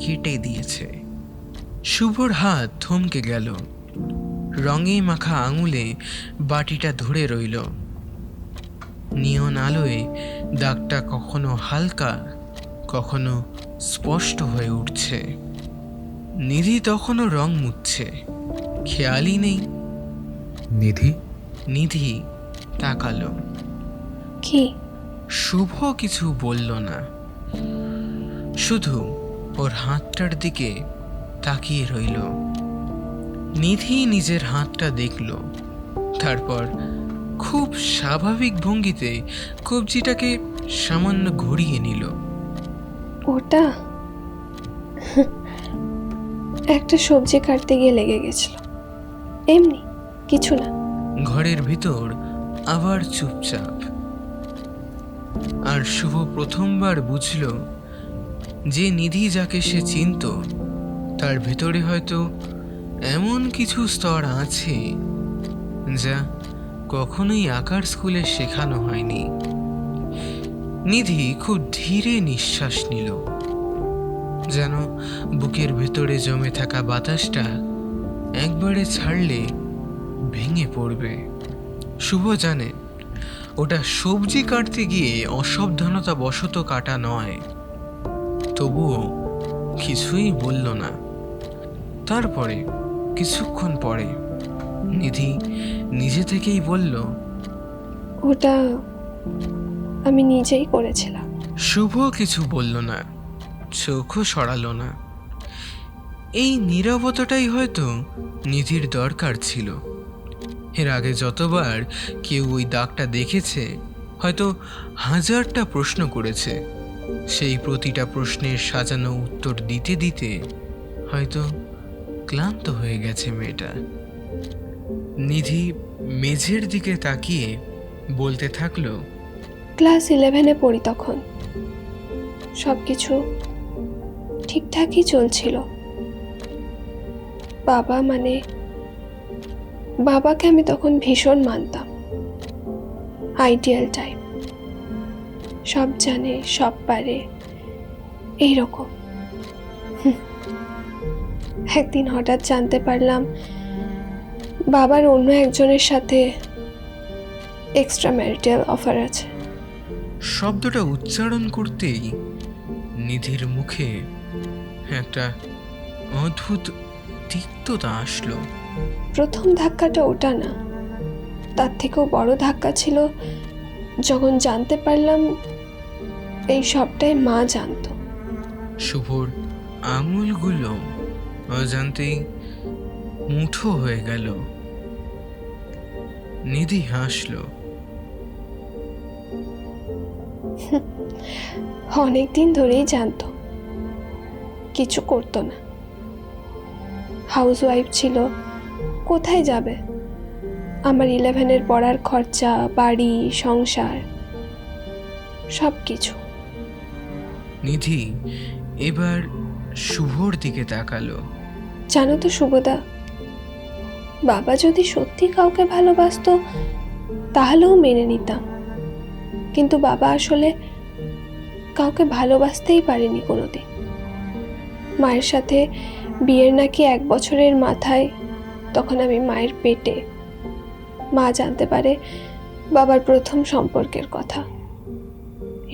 কেটে দিয়েছে। শুভর হাত থমকে গেল। রঙে মাখা আঙুলে বাটিটা ধরে রইল। নিয়ন আলোয় দাগটা কখনো হালকা, কখনো স্পষ্ট হয়ে উঠছে। নিধি তখনও রং মুছছে, খেয়ালই নেই। নিধি, নিধি তাকালো। কি? শুভ কিছু বলল না, শুধু ওর হাতটার দিকে তাকিয়ে রইল। নিধি নিজের হাতটা দেখল, তারপর খুব স্বাভাবিক ভঙ্গিতে কবজিটাকে সামান্য ঘুরিয়ে নিল। ওটা একটা সবজি কাটতে গিয়ে লেগে গেছিল, এমনি কিছু না। ঘরের ভিতর আবার চুপচাপ। আর শুভ প্রথমবার বুঝল যে নিধি যাকে সে চিনত, তার ভেতরে হয়তো এমন কিছু স্তর আছে যা কখনোই আঁকার স্কুলে শেখানো হয়নি। নিধি খুব ধীরে নিঃশ্বাস নিল, যেন বুকের ভেতরে জমে থাকা বাতাসটা একবারে ছাড়লে ভেঙে পড়বে। শুভ জানে ওটা সবজি কাটতে গিয়ে অসাবধানতা বশত কাটা নয়, তবুও কিছুই বলল না। তারপরে কিছুক্ষণ পরে নিধি নিজে থেকেই বলল, ওটা আমি নিজেই করেছিলাম। শুভ কিছু বলল না, চোখও সরালো না। এই নীরবতাটাই হয়তো নিধির দরকার ছিল। এর আগে যতবার কেউ ওই দাগটা দেখেছে, হয়তো হাজারটা প্রশ্ন করেছে। সেই প্রতিটা প্রশ্নের সাজানো উত্তর দিতে দিতে হয়তো ক্লান্ত হয়ে গেছে মেয়েটা। নিধি মেঝের দিকে তাকিয়ে বলতে থাকলো, ক্লাস 11-এ পড়ি তখন। সব কিছু ঠিকঠাকই চলছিল। বাবাকে আমি তখন ভীষণ মানতাম। আইডিয়াল টাইপ, সব জানে, সব পারে, এইরকম। একদিন হঠাৎ জানতে পারলাম বাবার অন্য একজনের সাথে এক্সট্রা ম্যারিটাল অফার আছে। শব্দটা উচ্চারণ করতেই নিধির মুখে একটা অদ্ভুত তিক্ততা আসলো। প্রথম ধাক্কাটা ওটা না, তার থেকেও বড় ধাক্কা ছিল যখন জানতে পারলাম এই সবটাই মা জানতো। শুভর আঙুলগুলো অজান্তেই মুঠো হয়ে গেল। নিধি হাসল। অনেকদিন ধরেই জানতো, কিছু করতো না। হাউস ওয়াইফ ছিল, কোথায় যাবে? আমার 11-এর পড়ার খরচা, বাড়ি, সংসার, সব কিছু। নিধি এবার শুভর দিকে তাকালো। জানো তো শুভদা, বাবা যদি সত্যি কাউকে ভালোবাসতো তাহলেও মেনে নিতাম, কিন্তু বাবা আসলে কাউকে ভালোবাসতেই পারেনি কোনোদিন। মায়ের সাথে বিয়ের নাকি 1 বছরের মাথায়, তখন আমি মায়ের পেটে, মা জানতে পারে বাবার প্রথম সম্পর্কের কথা।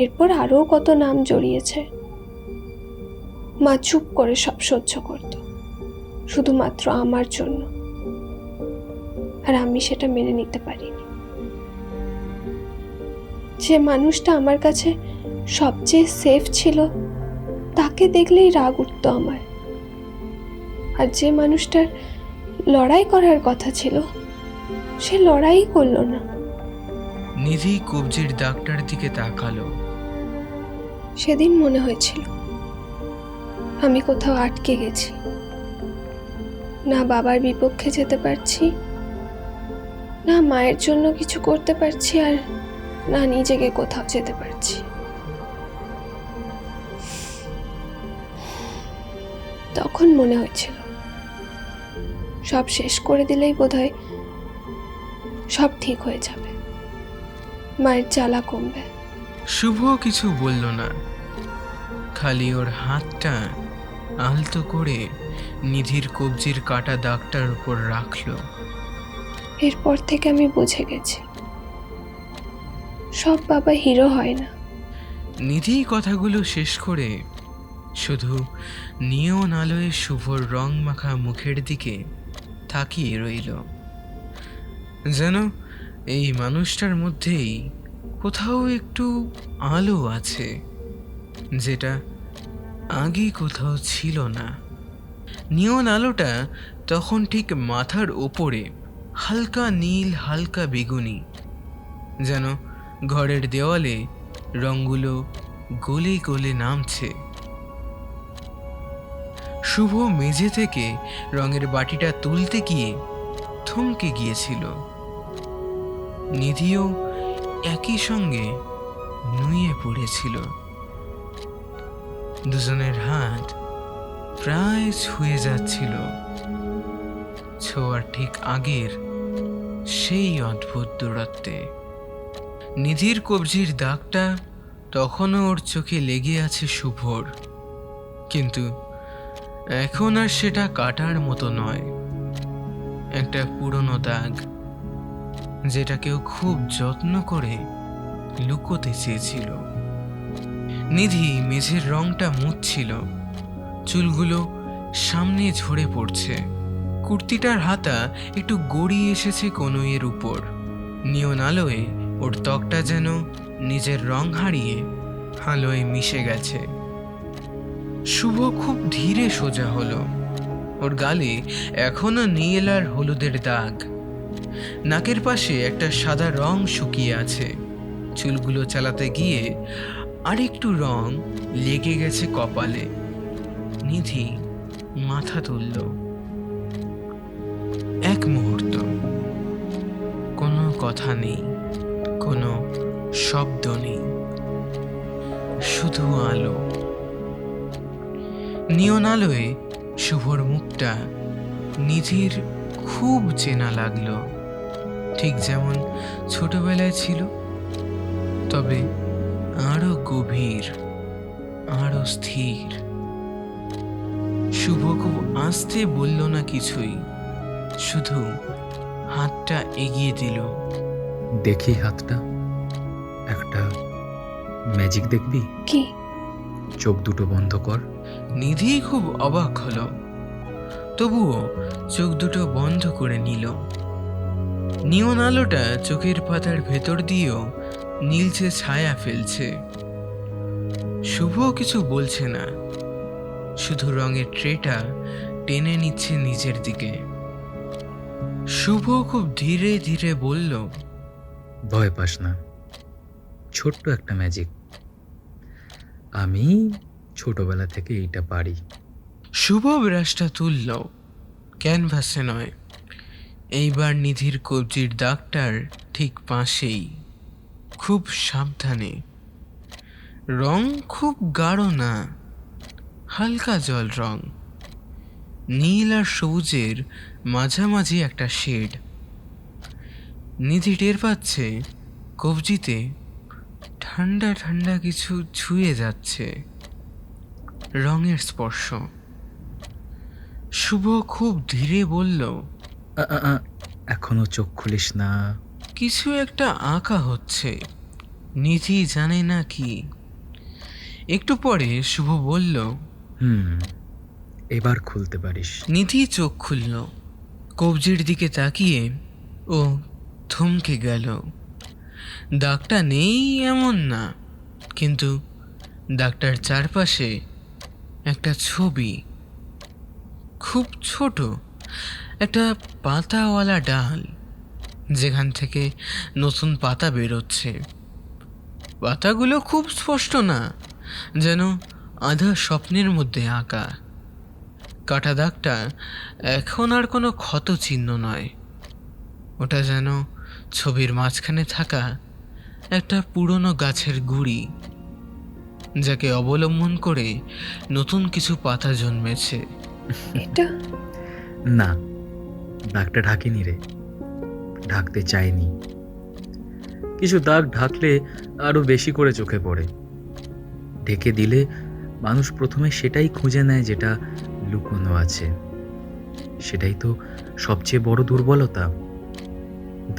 এরপর আরও কত নাম জড়িয়েছে। মা চুপ করে সব সহ্য করত, শুধুমাত্র আমার জন্য, আর আমি সেটা মেনে নিতে পারিনি। যে মানুষটা আমার কাছে সবচেয়ে সেফ ছিল, তাকে দেখলেই রাগ উঠত আমার। আর যে মানুষটার লড়াই করার কথা ছিল, সে লড়াই করলো না। নিধি কবজির দাগটার দিকে তাকালো। সেদিন মনে হয়েছিল আমি কোথাও আটকে গেছি। না বাবার বিপক্ষে যেতে পারছি, না মায়ের জন্য কিছু করতে পারছি, আর না নিজেকে কোথাও যেতে পারছি। তখন মনে হয়েছিল সব শেষ করে দিলেই বোধহয় সব ঠিক হয়ে যাবে, মায়ের জ্বালা কমবে। শুভ কিছু বলল না, খালি ওর হাতটা আলতো করে নিধির কবজির কাটা দাগটার উপর রাখলো। এরপর থেকে আমি বুঝে গেছি সব বাবা হিরো হয় না। নিধি কথাগুলো শেষ করে শুধু নিয়ন আলোয় শুভর রং মাখা মুখের দিকে তাকিয়ে রইল, যেন এই মানুষটার মধ্যেই কোথাও একটু আলো আছে, যেটা আগে কোথাও ছিল না। নিয়ন আলোটা তখন ঠিক মাথার ওপরে, হালকা নীল হালকা বেগুনি, যেন ঘরের দেওয়ালে রঙগুলো গলে গলে নামছে। শুভ মেঝে থেকে রঙের বাটিটা তুলতে গিয়ে থমকে গিয়েছিল। নিধিও একই সঙ্গে নুয়ে পড়েছিল। দুজনের হাত প্রায় ছুঁয়ে যাচ্ছিল, ছোঁয়ার ঠিক আগের সেই অদ্ভুত দূরত্বে। নিধির কবজির দাগটা তখনও ওর চোখে লেগে আছে শুভর, কিন্তু এখন আর সেটা কাটার মতো নয়, একটা পুরনো দাগ যেটা কেউ খুব যত্ন করে লুকোতে চেয়েছিল। নিধি মেঝের রংটা মুছছিল, চুলগুলো সামনে ঝরে পড়ছে, কুর্তিটার হাতা একটু গড়িয়ে এসেছে কনুইয়ের উপর। নিয়ন আলোয় ওর ত্বকটা যেন নিজের রং হারিয়ে আলোয় মিশে গেছে। শুভ খুব ধীরে সোজা হলো, ওর গালে এখনো নীল আর হলুদের দাগ, নাকের পাশে একটা সাদা রং শুকিয়ে আছে, চুলগুলো চালাতে গিয়ে আরেকটু রং লেগে গেছে কপালে। নিধি মাথা তুলল। এক মুহূর্ত কোনো কথা নেই, কোনো শব্দ নেই, শুধু আলো। নিয়ন আলোয় শুভর মুখটা নিধির খুব চেনা লাগলো, ঠিক যেমন ছোটবেলায় ছিল, তবে আরো গভীর, আরো স্থির। শুভ খুব আস্তে বলল না কিছুই, শুধু হাতটা এগিয়ে দিল। দেখি হাতটা, একটা ম্যাজিক দেখবি? কি? চোখ দুটো বন্ধ কর। নিধি খুব অবাক হলো, তবুও চোখ দুটো বন্ধ করে নিল। নিয়ন আলোটা চোখের পাতার ভেতর দিয়েও নীলচে ছায়া ফেলছে। শুভ কিছু বলছে না, শুধু রঙের ট্রেটা টেনে নিচ্ছে নিজের দিকে। শুভ খুব ধীরে ধীরে বলল, ভয় পাস না, ছোট্ট একটা ম্যাজিক, আমি ছোটবেলা থেকে এইটা পারি। শুভ ব্রাশটা তুলল, ক্যানভাসে নয়, এইবার নিধির কবজির দাগটার ঠিক পাশেই, খুব সাবধানে। রং খুব গাঢ় না, হালকা জল রং, নীল আর সবুজের মাঝামাঝি একটা শেড। নিধি টের পাচ্ছে কবজিতে ঠান্ডা ঠান্ডা কিছু ছুঁয়ে যাচ্ছে, রঙের স্পর্শ। শুভ খুব ধীরে বলল, এখনো চোখ খুলিস না। কিছু একটা আঁকা হচ্ছে, নিধি জানে না কি। একটু পরে শুভ বলল, এবার খুলতে পারিস। নিধি চোখ খুলল, কবজির দিকে তাকিয়ে ও থমকে গেল। দাগটা নেই এমন না, কিন্তু দাগটার চারপাশে একটা ছবি, খুব ছোট একটা পাতাওয়ালা ডাল, যেখান থেকে নতুন পাতা বেরোচ্ছে। পাতাগুলো খুব স্পষ্ট না, যেন আধা স্বপ্নের মধ্যে আঁকা। কাটা দাগটা এখন আর কোনো ক্ষত চিহ্ন নয়, ওটা যেন ছবির মাঝখানে থাকা একটা পুরনো গাছের গুঁড়ি, যাকে অবলম্বন করে নতুন কিছু পাতা জন্মেছে। এটা না, দাগটা ঢাকেনি রে, ঢাকতে চাইনি। কিছু দাগ ঢাকলে আরো বেশি করে চোখে পড়ে। ঢেকে দিলে মানুষ প্রথমে সেটাই খুঁজে নেয় যেটা লুকোনো আছে। সেটাই তো সবচেয়ে বড় দুর্বলতা।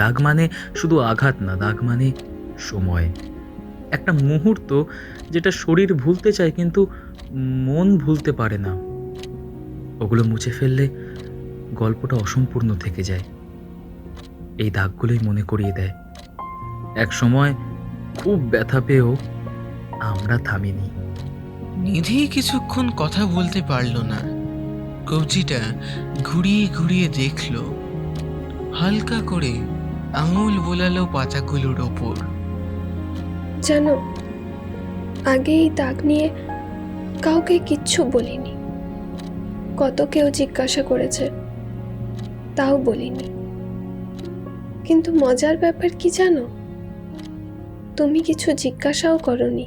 দাগ মানে শুধু আঘাত না, দাগ মানে সময়, একটা মুহূর্ত যেটা শরীর ভুলতে চায় কিন্তু মন ভুলতে পারে না। ওগুলো মুছে ফেললে গল্পটা অসম্পূর্ণ থেকে যায়। এই দাগগুলোই মনে করিয়ে দেয় এক সময় খুব ব্যথা পেয়েও আমরা থামিনি। নিধি কিছুক্ষণ কথা বলতে পারল না। কবজিটা ঘুরিয়ে ঘুরিয়ে দেখল, হালকা করে আঙুল বোলালো পাতাগুলোর ওপর। জানো, আগে এই দাগ নিয়ে কাউকে কিচ্ছু বলিনি। কত কেউ জিজ্ঞাসা করেছে, তাও বলিনি। কিন্তু মজার ব্যাপার কি জানো, তুমি কিছু জিজ্ঞাসাও করনি,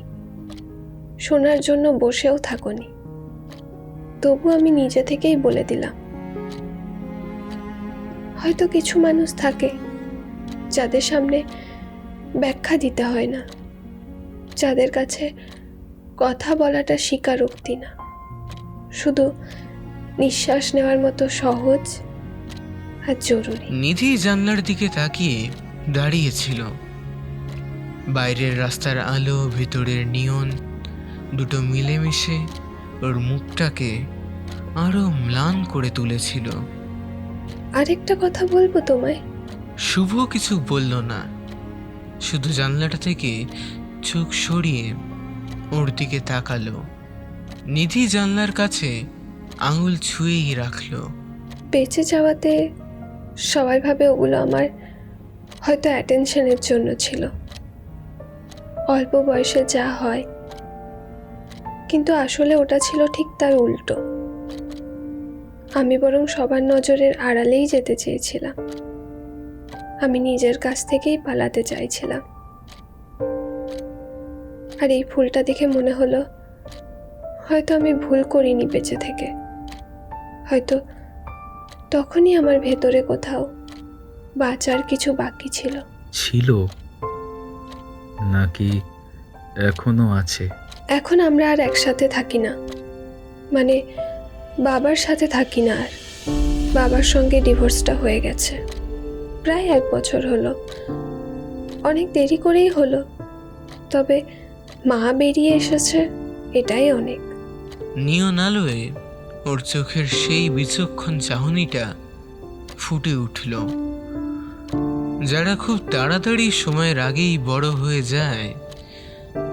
শোনার জন্য বসেও থাকোনি, তবু আমি নিজে থেকেই বলে দিলাম। হয়তো কিছু মানুষ থাকে যাদের সামনে ব্যাখ্যা দিতে হয় না, যাদের কাছে কথা বলাটা স্বীকারোক্তি না, শুধু নিঃশ্বাস নেওয়ার মতো সহজ আর জরুরি। নিধি জানলার দিকে তাকিয়ে দাঁড়িয়েছিল। বাইরের রাস্তার আলো, ভিতরের নিয়ন দুটো মিলেমিশে ওর মুখটাকে আরো ম্লান করে তুলেছিল। আরেকটা কথা বলবো তোমায়। শুভ কিছু বলল না, শুধু জানলাটা থেকে চোখ সরিয়ে ওর দিকে তাকালো। নিধি জানলার কাছে আঙুল ছুঁয়েই রাখলো। বেঁচে যাওয়াতে সবাই ভাবে ওগুলো আমার হয়তো অ্যাটেনশনের জন্য ছিল, অল্প বয়সে যা হয়, কিন্তু আসলে ওটা ছিল ঠিক তার উল্টো। আমি বরং সবার নজরের আড়ালেই যেতে চেয়েছিলাম। আমি নিজের কাছ থেকেই পালাতে চাইছিলাম। আর এই ফুলটা দেখে মনে হলো হয়তো আমি ভুল করিনি বেঁচে থেকে। হয়তো তখনই আমার ভেতরে কোথাও বাঁচার কিছু বাকি ছিল। ছিল নাকি এখনো আছে? এখন আমরা আর একসাথে থাকি না, মানে বাবার সাথে থাকি না আর। বাবার সঙ্গে ডিভোর্সটা হয়ে গেছে, প্রায় 1 বছর হলো। অনেক দেরি করেই হলো, তবে মা বেরিয়ে এসেছে, এটাই অনেক। নিয়ন আলোয় ওর চোখের সেই বিচক্ষণ চাহনিটা ফুটে উঠল। যারা খুব তাড়াতাড়ি সময়ের আগেই বড় হয়ে যায়,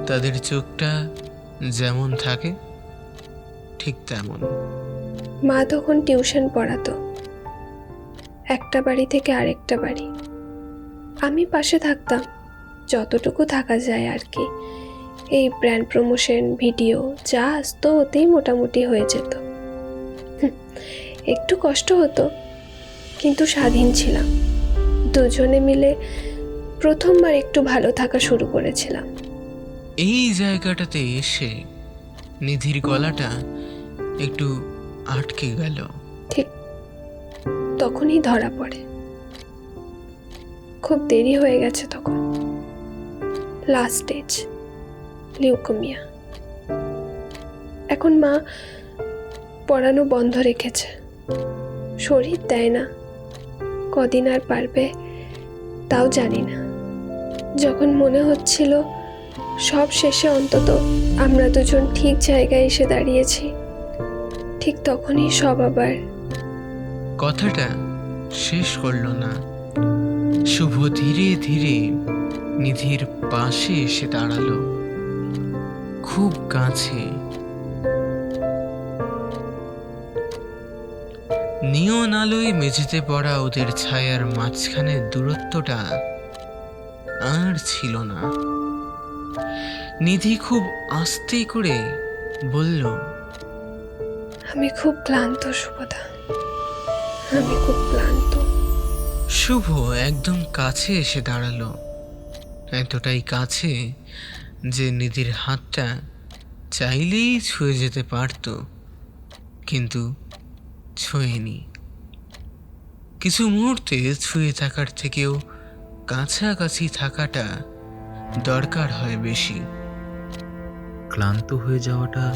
তাদের চোখটা যেমন থাকে ঠিক তেমন। মা তখন টিউশন পড়াতো, একটা বাড়ি থেকে আরেকটা বাড়ি। আমি পাশে থাকতাম যতটুকু থাকা যায় আর কি। এই ব্র্যান্ড প্রমোশন, ভিডিও যা আসতো ওতেই মোটামুটি হয়ে যেত। একটু কষ্ট হতো, কিন্তু স্বাধীন ছিলাম। দুজনে মিলে প্রথমবার একটু ভালো থাকা শুরু করেছিলাম। এই জায়গাটাতে এসে নিধির গলাটা একটু আটকে গেল। ঠিক তখনই ধরা পড়ে। খুব দেরি হয়ে গেছে তখন। Last stage, leukaemia. এখন মা পড়ানো বন্ধ রেখেছে, শরীর দেয় না। কদিন আর পারবে তাও জানি না। যখন মনে হচ্ছিল সব শেষে অন্তত আমরা দুজন ঠিক জায়গায় এসে দাঁড়িয়েছি, ঠিক তখনই সব আবার। কথাটা শেষ করলো না। শুভ ধীরে ধীরে নিধির পাশে এসে দাঁড়ালো, খুব কাছে। নিয়ন আলোয় মেঝেতে পড়া ওদের ছায়ার মাঝখানে দূরত্বটা আর ছিল না। নিধি খুব আস্তে করে বলল, আমি খুব ক্লান্ত শুভদা, আমি খুব ক্লান্ত। শুভ একদম কাছে এসে দাঁড়ালো, এতটাই কাছে যে নিধির হাতটা চাইলেই ছুঁয়ে যেতে পারত, কিন্তু ছোঁয়নি। কিছু মুহূর্তে ছুঁয়ে থাকার থেকেও কাছাকাছি থাকাটা দরকার হয় বেশি। ক্লান্ত হয়ে যাওয়াটা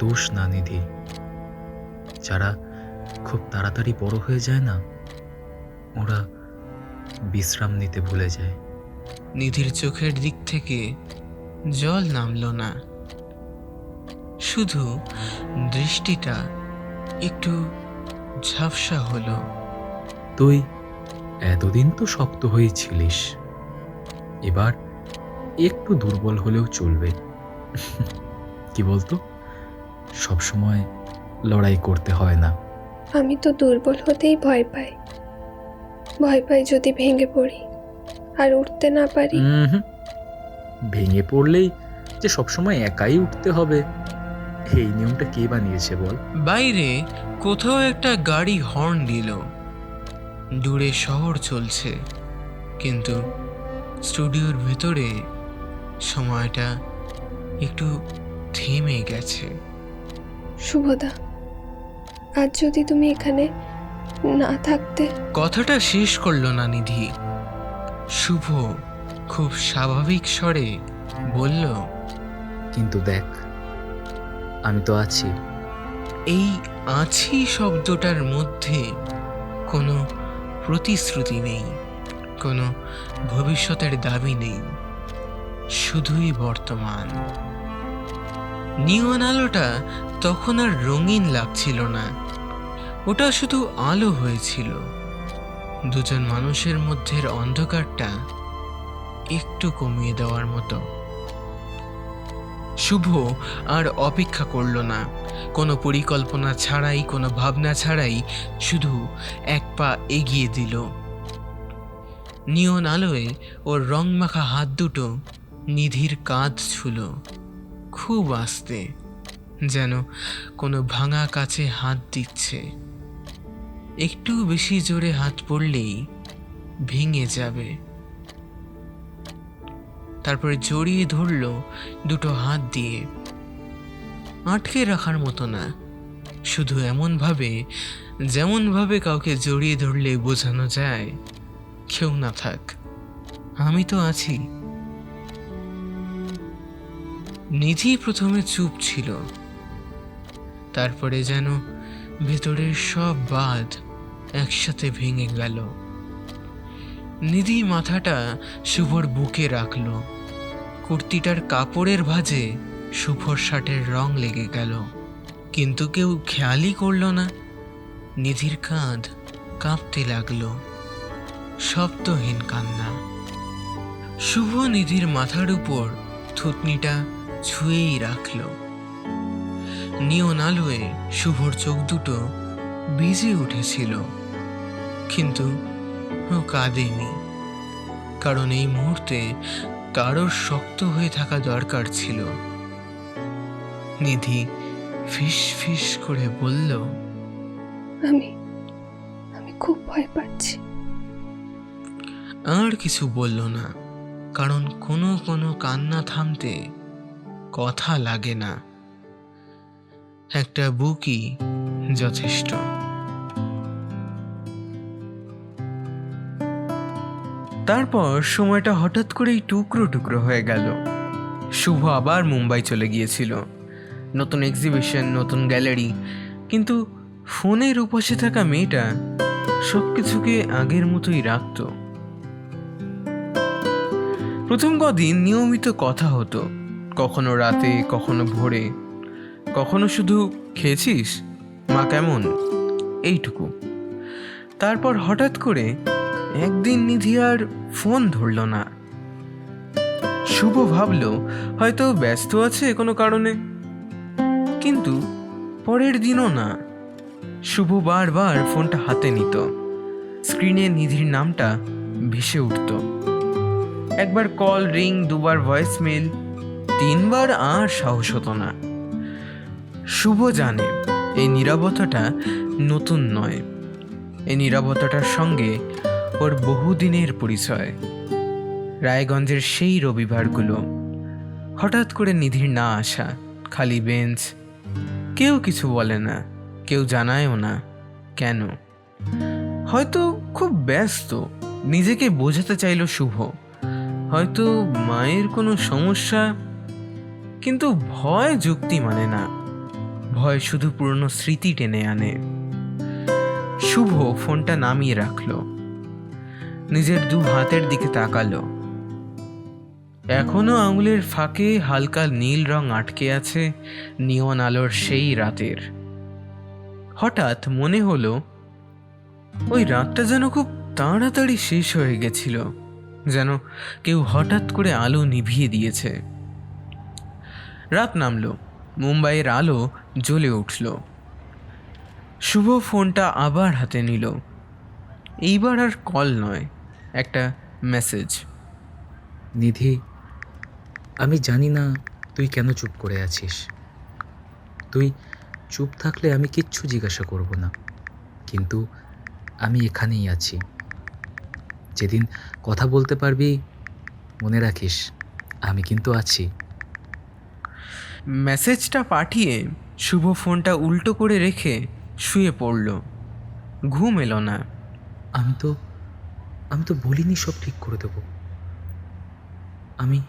দোষ না নিধি। যারা খুব তাড়াতাড়ি বড় হয়ে যায় না, ওরা বিশ্রাম নিতে ভুলে যায়। নিধির চোখের দিক থেকে জল নামল না, শুধু দৃষ্টিটা একটু ঝাপসা হলো। তুই এতদিন তো শক্ত হয়েই ছিলিস, এবার একটু দুর্বল হলেও চলবে। কি বলতো, সবসময় লড়াই করতে হয় না। আমি তো দুর্বল হতেই ভয় পাই, ভয় পাই যদি ভেঙে পড়ি আর উঠতে না পারি। ভেঙে পড়লেই যে সবসময় একাই উঠতে হবে, এই নিয়মটা কে বানিয়েছে বল? বাইরে কোথাও একটা গাড়ি হর্ন দিল। দূরে শহর চলছে, কিন্তু স্টুডিওর ভেতরে সময়টা একটু থেমে গেছে। শুভদা, আজ যদি তুমি এখানে না থাকতে। কথাটা শেষ করলো না নিধি। শুভ খুব স্বাভাবিক স্বরে বলল, কিন্তু দেখ, আমি তো আছি। এই আছি শব্দটার মধ্যে কোনো প্রতিশ্রুতি নেই, কোনো ভবিষ্যতের দাবি নেই, শুধুই বর্তমান। নিয়ন আলোটা তখন আর রঙিন লাগছিল না, ওটা শুধু আলো হয়েছিল। দুজন মানুষের মধ্যের অন্ধকারটা একটু কমিয়ে দেওয়ার মতো। শুভ আর অপেক্ষা করল না, কোনো পরিকল্পনা ছাড়াই, কোনো ভাবনা ছাড়াই শুধু এক পা এগিয়ে দিল। নিয়ন আলোয় ওর রংমাখা হাত দুটো নিধির কাঁধ ছুল, খুব আস্তে, যেন কোনো ভাঙা কাছে হাত দিচ্ছে। একটু বেশি জোরে হাত পড়লেই ভেঙে যাবে। তারপরে জড়িয়ে ধরল দুটো হাত দিয়ে, আটকে রাখার মতো না, শুধু যেমনভাবে কাউকে জড়িয়ে ধরলে বোঝানো যায় কেউ না থাক, আমি তো আছি। নিধি প্রথমে চুপ ছিল, তারপরে যেন ভেতরের সব বাঁধ একসাথে ভেঙে গেল। নিধি মাথাটা শুভর বুকে রাখল, কুর্তিটার কাপড়ের ভাঁজে শুভর শার্টের রং লেগে গেল, কিন্তু কেউ খেয়ালই করল না। নিধির কাঁধ কাঁপতে লাগলো, শব্দহীন কান্না। শুভ নিধির মাথার উপর থুতনিটা ছুঁয়েই রাখল। নিয়ন আলোয় শুভর চোখ দুটো ভিজে উঠেছিল, কিন্তু ও কাঁদেনি, কারণ এই মুহূর্তে কারোর শক্ত হয়ে থাকা দরকার ছিল। নিধি ফিস ফিস করে বলল, আমি খুব ভয় পাচ্ছি। আর কিছু বলল না, কারণ কোনো কোনো কান্না থামতে কথা লাগে না, একটা বুকই যথেষ্ট। তারপর সময়টা হঠাৎ করেই টুকরো টুকরো হয়ে গেল। শুভ আবার মুম্বাই চলে গিয়েছিল, নতুন এক্সিবিশন, নতুন গ্যালারি, কিন্তু ফোনের উপাসে থাকা মেয়েটা সবকিছুকে আগের মতোই রাখত। প্রথম কদিন নিয়মিত কথা হতো, কখনো রাতে, কখনো ভোরে, কখনো শুধু খেয়েছিস, মা কেমন, এইটুকু। তারপর হঠাৎ করে একদিন নিধি আর ফোন ধরল না। শুভ ভাবল হয়তো ব্যস্ত আছে কোনো কারণে, কিন্তু পরের দিনও না। শুভ বারবার ফোনটা হাতে নিত, স্ক্রিনে নিধির নামটা ভেসে উঠত। একবার কল রিং, দুবার ভয়েসমেল, তিনবার আর সাহস হতো না। শুভ জানে এই নীরবতাটা নতুন নয়, এই নীরবতাটার সঙ্গে ওর বহুদিনের পরিচয়। রায়গঞ্জের সেই রবিবারগুলো, হঠাৎ করে নিধির না আসা, খালি বেঞ্চ, কেউ কিছু বলে না, কেউ জানায়ও না কেন। হয়তো খুব ব্যস্ত, নিজেকে বোঝাতে চাইল শুভ, হয়তো মায়ের কোনো সমস্যা। কিন্তু ভয় যুক্তি মানে না, ভয় শুধু পুরনো স্মৃতি টেনে আনে। শুভ ফোনটা নামিয়ে রাখলো, নিজের দু হাতের দিকে তাকালো। এখনো আঙুলের ফাঁকে হালকা নীল রং আটকে আছে নিয়ন আলোর সেই রাতের। হঠাৎ মনে হলো ওই রাতটা যেন খুব তাড়াতাড়ি শেষ হয়ে গেছিল, যেন কেউ হঠাৎ করে আলো নিভিয়ে দিয়েছে। রাত নামলো, মুম্বাইয়ের আলো জ্বলে উঠল। শুভ ফোনটা আবার হাতে নিল। এইবার আর কল নয়, একটা মেসেজ। নিধি, আমি জানি না তুই কেন চুপ করে আছিস। তুই চুপ থাকলে আমি কিচ্ছু জিজ্ঞাসা করব না, কিন্তু আমি এখানেই আছি। যেদিন কথা বলতে পারবি মনে রাখিস আমি কিন্তু আছি। মেসেজটা পাঠিয়ে শুভ ফোনটা উল্টো করে রেখে শুয়ে পড়ল। ঘুম এলো না। আমি তো বলিনি সব ঠিক করে দেব। আমি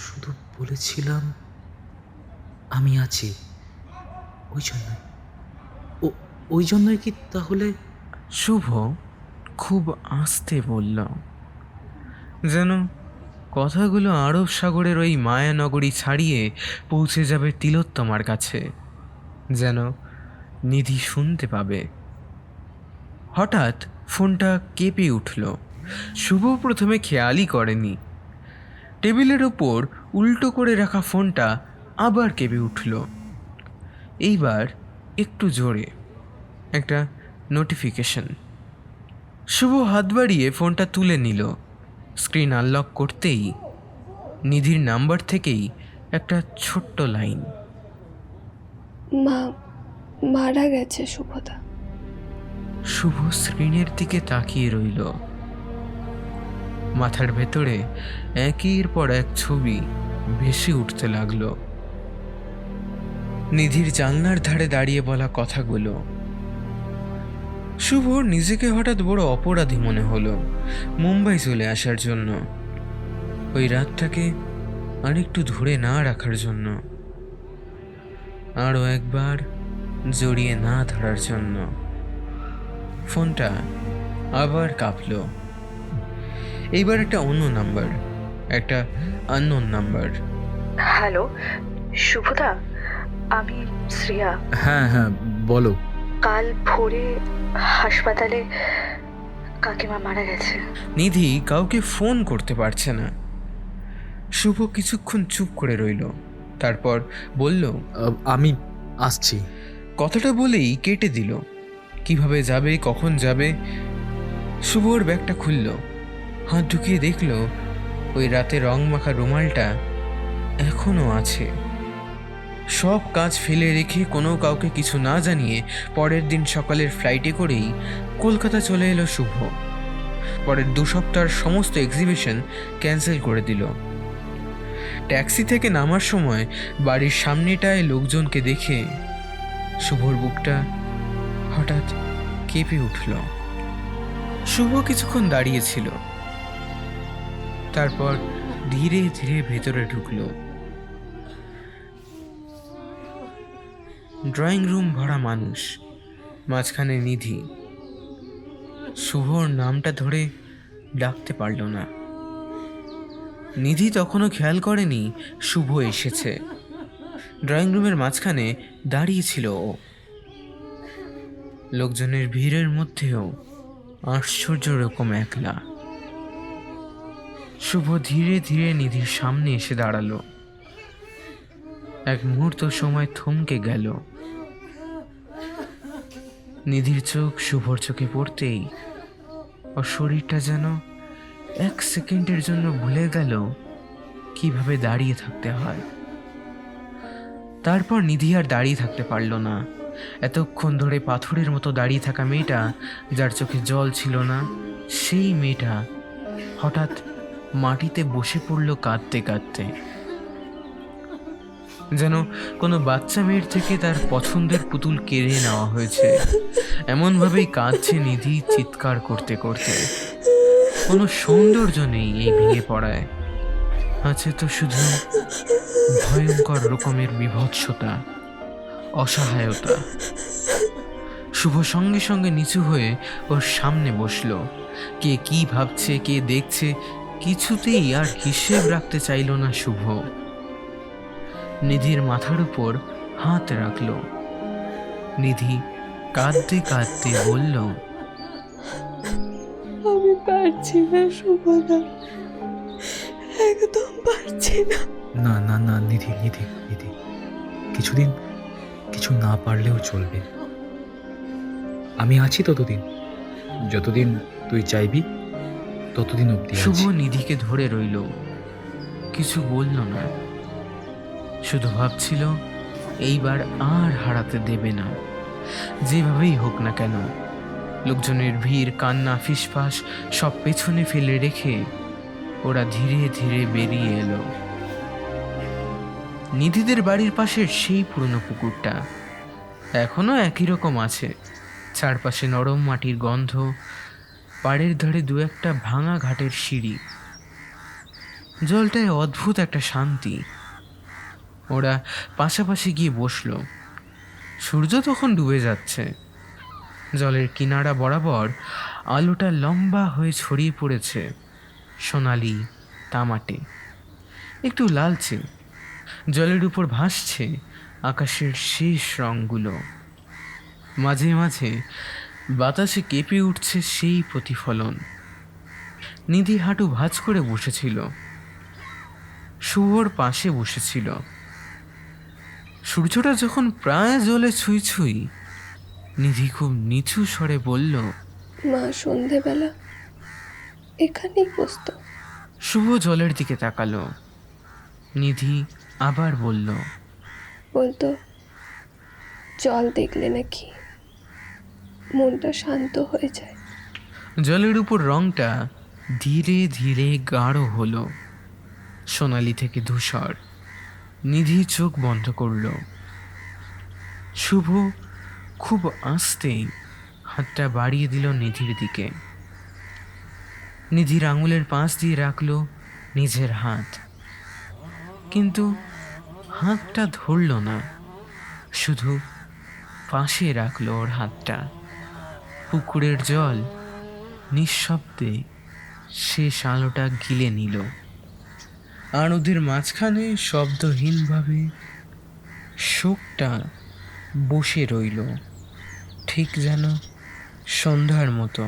শুধু বলেছিলাম আমি আছি। ওই জন্যই কি তাহলে? শুভ খুব আস্তে বলল, যেন কথাগুলো আরব সাগরের ওই মায়ানগরী ছাড়িয়ে পৌঁছে যাবে তিলোত্তমার কাছে, যেন নিধি শুনতে পাবে। হঠাৎ ফোনটা কেঁপে উঠল। শুভ প্রথমে খেয়ালই করেনি। টেবিলের ওপর উল্টো করে রাখা ফোনটা আবার কেঁপে উঠল, এইবার একটু জোরে। একটা নোটিফিকেশন। শুভ হাত বাড়িয়ে ফোনটা তুলে নিল। স্ক্রিন আনলক করতেই নিধির নাম্বার থেকেই একটা ছোট্ট লাইন। মা মারা গেছে শুভদা। শুভ স্ক্রিনের দিকে তাকিয়ে রইল। মাথার ভেতরে একের পর এক ছবি ভেসে উঠতে লাগলো। নিধির জানলার ধারে দাঁড়িয়ে বলা কথাগুলো। শুভর নিজেকে হঠাৎ বড় অপরাধী মনে হলো মুম্বাই চলে আসার জন্য, ওই রাতটাকে আরেকটু ধরে না রাখার জন্য, আরও একবার জড়িয়ে না ধরার জন্য। ফোনটা আবার কাঁপলো। এইবার একটা অন্য নাম্বার, একটা আননোন নাম্বার। হ্যালো শুভদা, আমি শ্রেয়া। হ্যাঁ হ্যাঁ বলো। কাল ভোরে হাসপাতালে কাকিমা মারা গেছে। নিধি কাউকে ফোন করতে পারছে না। শুভ কিছুক্ষণ চুপ করে রইল, তারপর বলল, আমি আসছি। কথাটা বলেই কেটে দিল। কিভাবে যাবে, কখন যাবে? শুভর ব্যাগটা খুলল, হাত ঢুকিয়ে দেখল ওই রাতে রং মাখা রুমালটা এখনো আছে। সব কাজ ফেলে রেখে কোনো কাউকে কিছু না জানিয়ে পরের দিন সকালের ফ্লাইটে করেই কলকাতা চলে এলো শুভ। পরের 2 সপ্তাহের সমস্ত এক্সিবিশন ক্যান্সেল করে দিল। ট্যাক্সি থেকে নামার সময় বাড়ির সামনেটায় লোকজনকে দেখে শুভর বুকটা হঠাৎ কেঁপে উঠল। শুভ কিছুক্ষণ দাঁড়িয়েছিল, তারপর ধীরে ধীরে ভেতরে ঢুকলো। ড্রয়িং রুম ভরা মানুষ, মাঝখানে নিধি। শুভর নামটা ধরে ডাকতে পারল না। নিধি তখনও খেয়াল করেনি শুভ এসেছে। ড্রয়িং রুমের মাঝখানে দাঁড়িয়েছিল ও। লোকজনের ভিড়ের মধ্যেও আশ্চর্য রকম একলা। শুভ ধীরে ধীরে নিধির সামনে এসে দাঁড়ালো। এক মুহূর্ত সময় থমকে গেল। নিধির চোখ শুভর চোখে পড়তেই ওর শরীরটা যেন 1 সেকেন্ডের জন্য ভুলে গেল কিভাবে দাঁড়িয়ে থাকতে হয়। তারপর নিধি আর দাঁড়িয়ে থাকতে পারল না, এতক্ষণ ধরে পাথরের মতো দাঁড়িয়ে থাকা মেয়েটা, যার চোখে জল ছিল না, সেই মেয়েটা হঠাৎ মাটিতে বসে পড়ল কাঁদতে কাঁদতে। যেন কোনো বাচ্চা মেয়ের থেকে তার পছন্দের পুতুল কেড়ে নেওয়া হয়েছে। এমনভাবেই কাঁদছে নিধি, চিৎকার করতে করতে। কোনো সৌন্দর্য নেই এই ভেঙে পড়ায়, আছে তো শুধু ভয়ঙ্কর রকমের বিভৎসতা, অসহায়তা। শুভ সঙ্গে সঙ্গে নিচু হয়ে ওর সামনে বসলো। কে কি ভাবছে, কে দেখছে, কিছুতেই আর হিসেব রাখতে চাইল না শুভ। নিধির মাথার উপর হাত রাখল। নিধি কাঁদতে কাঁদতে বলল, আমি পারছি না শুভদা, একদম পারছি না। না না না নিধি নিধি নিধি, কিছুদিন কিছু না পারলেও চলবে। আমি আছি ততদিন, যতদিন তুই চাইবি ততদিন অব্দি শুভ আছি। নিধিকে ধরে রইল, কিছু বলল না। শুধু ভাবছিল এইবার আর হারাতে দেবে না, যেভাবেই হোক না কেন। লোকজনের ভিড়, কান্না, ফিসফাস সব পেছনে ফেলে রেখে ওরা ধীরে ধীরে বেরিয়ে এলো। নিধিদের বাড়ির পাশের সেই পুরনো পুকুরটা এখনো একই রকম আছে। চারপাশে নরম মাটির গন্ধ, পাড়ের ধারে দু একটা ভাঙা ঘাটের সিঁড়ি। জলটায় অদ্ভুত একটা শান্তি। ওরা পাশাপাশি গিয়ে বসলো। সূর্য তখন ডুবে যাচ্ছে। জলের কিনারা বরাবর আলোটা লম্বা হয়ে ছড়িয়ে পড়েছে, সোনালি, তামাটে, একটু লালচে। জলের উপর ভাসছে আকাশের শেষ রঙগুলো। মাঝে মাঝে বাতাসে কেঁপে উঠছে সেই প্রতিফলন। নিধি হাঁটু ভাঁজ করে বসেছিল, শুভর পাশে বসেছিল। সূর্যটা যখন প্রায় জলে ছুঁই ছুঁই, নিধি খুব নিচু স্বরে বলল, মা সন্ধেবেলা এখানেই বসতো। শুভ জলের দিকে তাকালো। নিধি আবার বলল, বলতো জল দেখলে নাকি মনটা শান্ত হয়ে যায়। জলের উপর রংটা ধীরে ধীরে গাঢ় হলো, সোনালি থেকে ধূসর। নিধি চোখ বন্ধ করল। শুভ খুব আস্তে হাতটা বাড়িয়ে দিল নিধির দিকে। নিধির আঙুলের পাশ দিয়ে রাখলো নিজের হাত, কিন্তু হাতটা ধরল না, শুধু পাশে রাখলো ওর হাতটা। পুকুরের জল নিঃশব্দে শেষ আলোটা গিলে নিল, আর ওদের মাঝখানে শব্দহীনভাবে শোকটা বসে রইল, ঠিক যেন সন্ধ্যার মতো।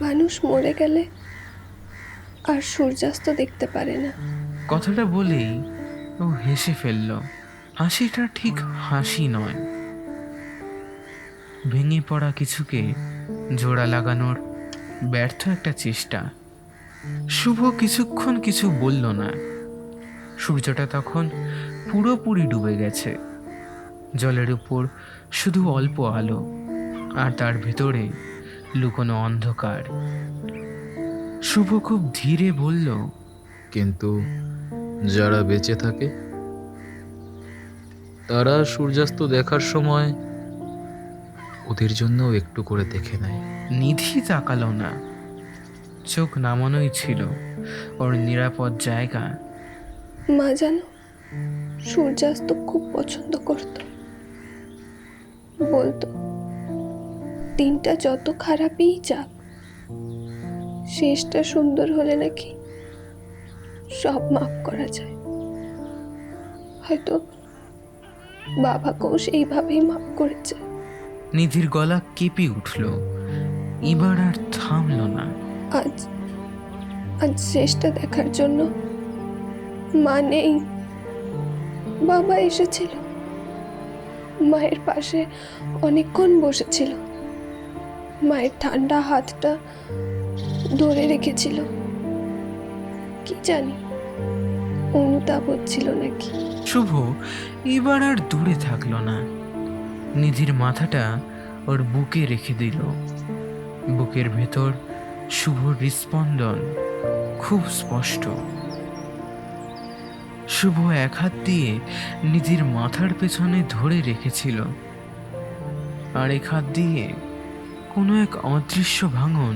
মানুষ মরে গেলে আর সূর্যাস্ত দেখতে পারে না। কথাটা বলেই ও হেসে ফেলল। হাসিটা ঠিক হাসি নয়, ভেঙে পড়া কিছুকে জোড়া লাগানোর ব্যর্থ একটা চেষ্টা। শুভ কিছুক্ষণ কিছু বলল না। সূর্যটা তখন পুরোপুরি ডুবে গেছে। জলের উপর শুধু অল্প আলো, আর তার ভেতরে লুকোনো অন্ধকার। শুভ খুব ধীরে বলল, কিন্তু যারা বেঁচে থাকে তারা সূর্যাস্ত দেখার সময় ওদের জন্য একটু করে দেখে নেয়। নিধি তাকালো না, চোখ নামানোই ছিল ওর নিরাপদ জায়গা। মা জানো সূর্যাস্ত খুব পছন্দ করত। বলতো দিনটা যত খারাপই যাক, শেষটা সুন্দর হলে নাকি সব মাফ করা যায়। হয়তো বাবাকেও সেইভাবেই মাফ করেছে। নিধির গলা কেঁপে উঠল, এবার আর থামল না। আজ আজ শেষটা দেখার জন্য মা নেই, বাবা এসেছিল, মায়ের পাশে অনেকক্ষণ বসেছিল, মায়ের ঠান্ডা হাতটা ধরে রেখেছিল। কি জানি অনুতাপ হচ্ছিল নাকি। শুভ এবার আর দূরে থাকলো না, নিধির মাথাটা ওর বুকে রেখে দিল। বুকের ভেতর শুভর হৃৎস্পন্দন খুব স্পষ্ট। শুভ এক হাত দিয়ে নিধির মাথার পেছনে ধরে রেখেছিল, আর এক হাত দিয়ে কোনো এক অদৃশ্য ভাঙন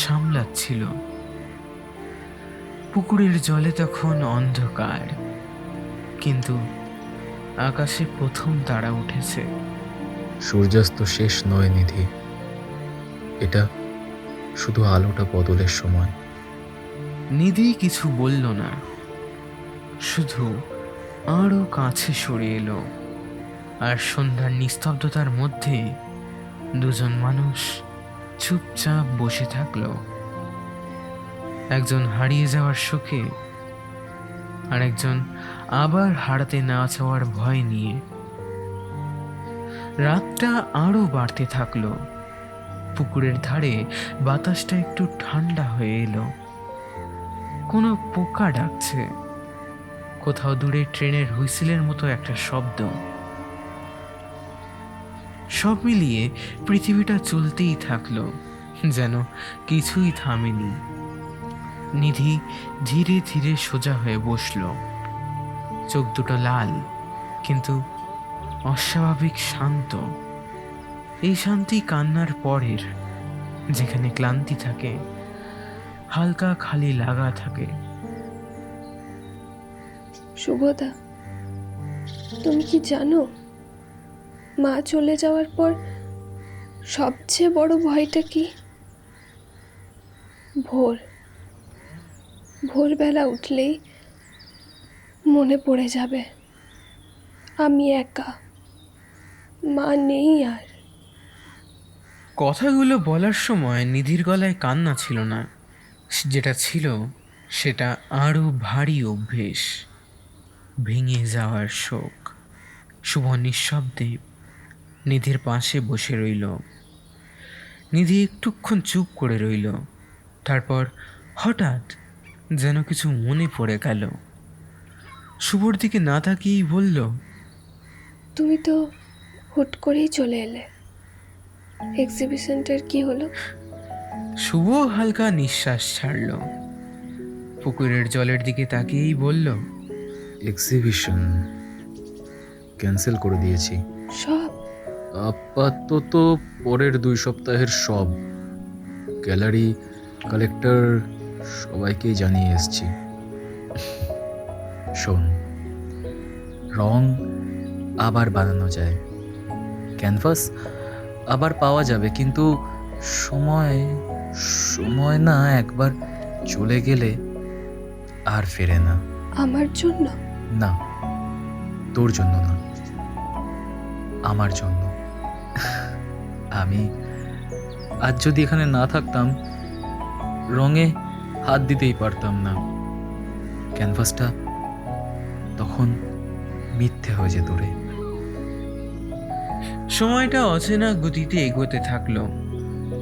সামলাচ্ছিল। পুকুরের জলে তখন অন্ধকার, কিন্তু আকাশে প্রথম তারা উঠেছে। সূর্যাস্ত শেষ নয় নিধি, এটা শুধু আলোটা বদলের সময়। নিধি কিছু বলল না, শুধু আরো কাছে সরে এলো। আর সন্ধ্যার নিস্তব্ধতার মধ্যে দুজন মানুষ চুপচাপ বসে থাকলো, একজন হারিয়ে যাওয়ার শোকে, আর একজন আবার হারাতে না চাওয়ার ভয় নিয়ে। রাতটা আরো বাড়তে থাকলো। পুকুরের ধারে বাতাসটা একটু ঠান্ডা হয়ে এলো। কোনো পোকা ডাকছে, কোথাও দূরে ট্রেনের হুইসেলের মতো একটা শব্দ। সব মিলিয়ে পৃথিবীটা চলতেই থাকলো, যেন কিছুই থামেনি। নিধি ধীরে ধীরে সোজা হয়ে বসল। চোখ দুটো লাল, কিন্তু অস্বাভাবিক শান্ত। এই শান্তি কান্নার পরের, যেখানে ক্লান্তি থাকে, হালকা খালি লাগা থাকে। শুভদা, তুমি কি জানো, মা চলে যাওয়ার পর সবচেয়ে বড় ভয়টা কি? ভোরবেলা উঠলেই মনে পড়ে যাবে আমি একা, মা নেই আর। কথাগুলো বলার সময় নিধির গলায় কান্না ছিল না, যেটা ছিল সেটা আরো ভারী অভ্যেস, ভেঙে যাওয়ার শোক। শুভ নিঃশব্দে নিধির পাশে বসে রইল। নিধি একটুক্ষণ চুপ করে রইল, তারপর হঠাৎ যেন কিছু মনে পড়ে গেল। শুভর দিকে না তাকিয়েই বলল, তুমি তো হুট করেই চলে এলে, এক্সিবিশনটার কি হলো? শুভ হালকা নিঃশ্বাস ছাড়ল, পুকুরের জলের দিকে তাকিয়েই বলল, এক্সিবিশন ক্যান্সেল করে দিয়েছি। সব? আপাতত পরের 2 সপ্তাহের সব। গ্যালারি, কালেক্টর সবাইকেই জানিয়ে এসেছি। শোন, রং আবার বানানো যায়, ক্যানভাস আবার পাওয়া যাবে, কিন্তু সময় সময় না একবার চলে গেলে আর ফেরে না। আমার জন্য? না, তোর জন্য না, আমার জন্য। আমি আজ যদি এখানে না থাকতাম, রঙে হাত দিতেই পারতাম না। ক্যানভাসটা তখন মিথ্যে হয়ে যেত রে। সময়টা অচেনা গতিতে এগোতে থাকলো।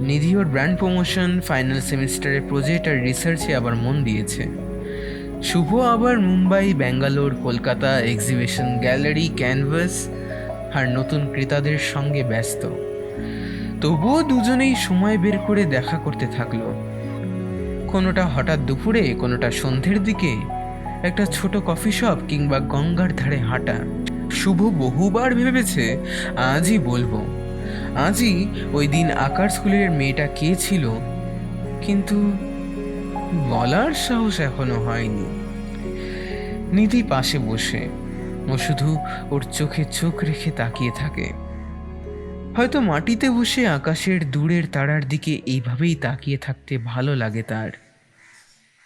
নিধি ওর ব্র্যান্ড প্রমোশন, ফাইনাল সেমিস্টারের প্রজেক্ট আর রিসার্চে আবার মন দিয়েছে। শুভ আবার Mumbai, Bangalore, Kolkata, exhibition, gallery, canvas আর নতুন ক্রেতাদের সঙ্গে ব্যস্ত। তবুও দুজনেই সময় বের করে দেখা করতে থাকলো। কোনোটা হঠাৎ দুপুরে, কোনোটা সন্ধ্যের দিকে, একটা ছোট কফি শপ কিংবা গঙ্গার ধারে হাঁটা। শুভ বহুবার ভেবেছে আজই বলবো, আজই ওই দিন আকার স্কুলের মেয়েটা কে ছিল, কিন্তু বলার সাহস এখনো হয়নি। নিধি পাশে বসে, ও শুধু ওর চোখে চোখ রেখে তাকিয়ে থাকে। হয়তো মাটিতে বসে আকাশের দূরের তারার দিকে এইভাবেই তাকিয়ে থাকতে ভালো লাগে তার।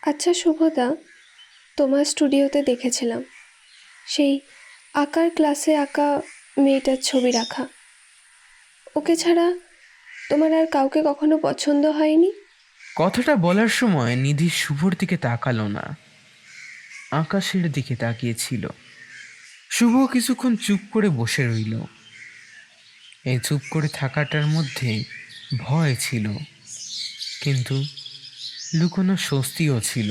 আচ্ছা শুভদা, তোমার স্টুডিওতে দেখেছিলাম সেই আঁকার ক্লাসে আঁকা মেয়েটার ছবি রাখা। ওকে ছাড়া তোমার আর কাউকে কখনো পছন্দ হয়নি? কথাটা বলার সময় নিধি শুভর দিকে তাকালো না, আকাশের দিকে তাকিয়েছিল। শুভ কিছুক্ষণ চুপ করে বসে রইল। এই চুপ করে থাকাটার মধ্যে ভয় ছিল, কিন্তু লুকোনো স্বস্তিও ছিল।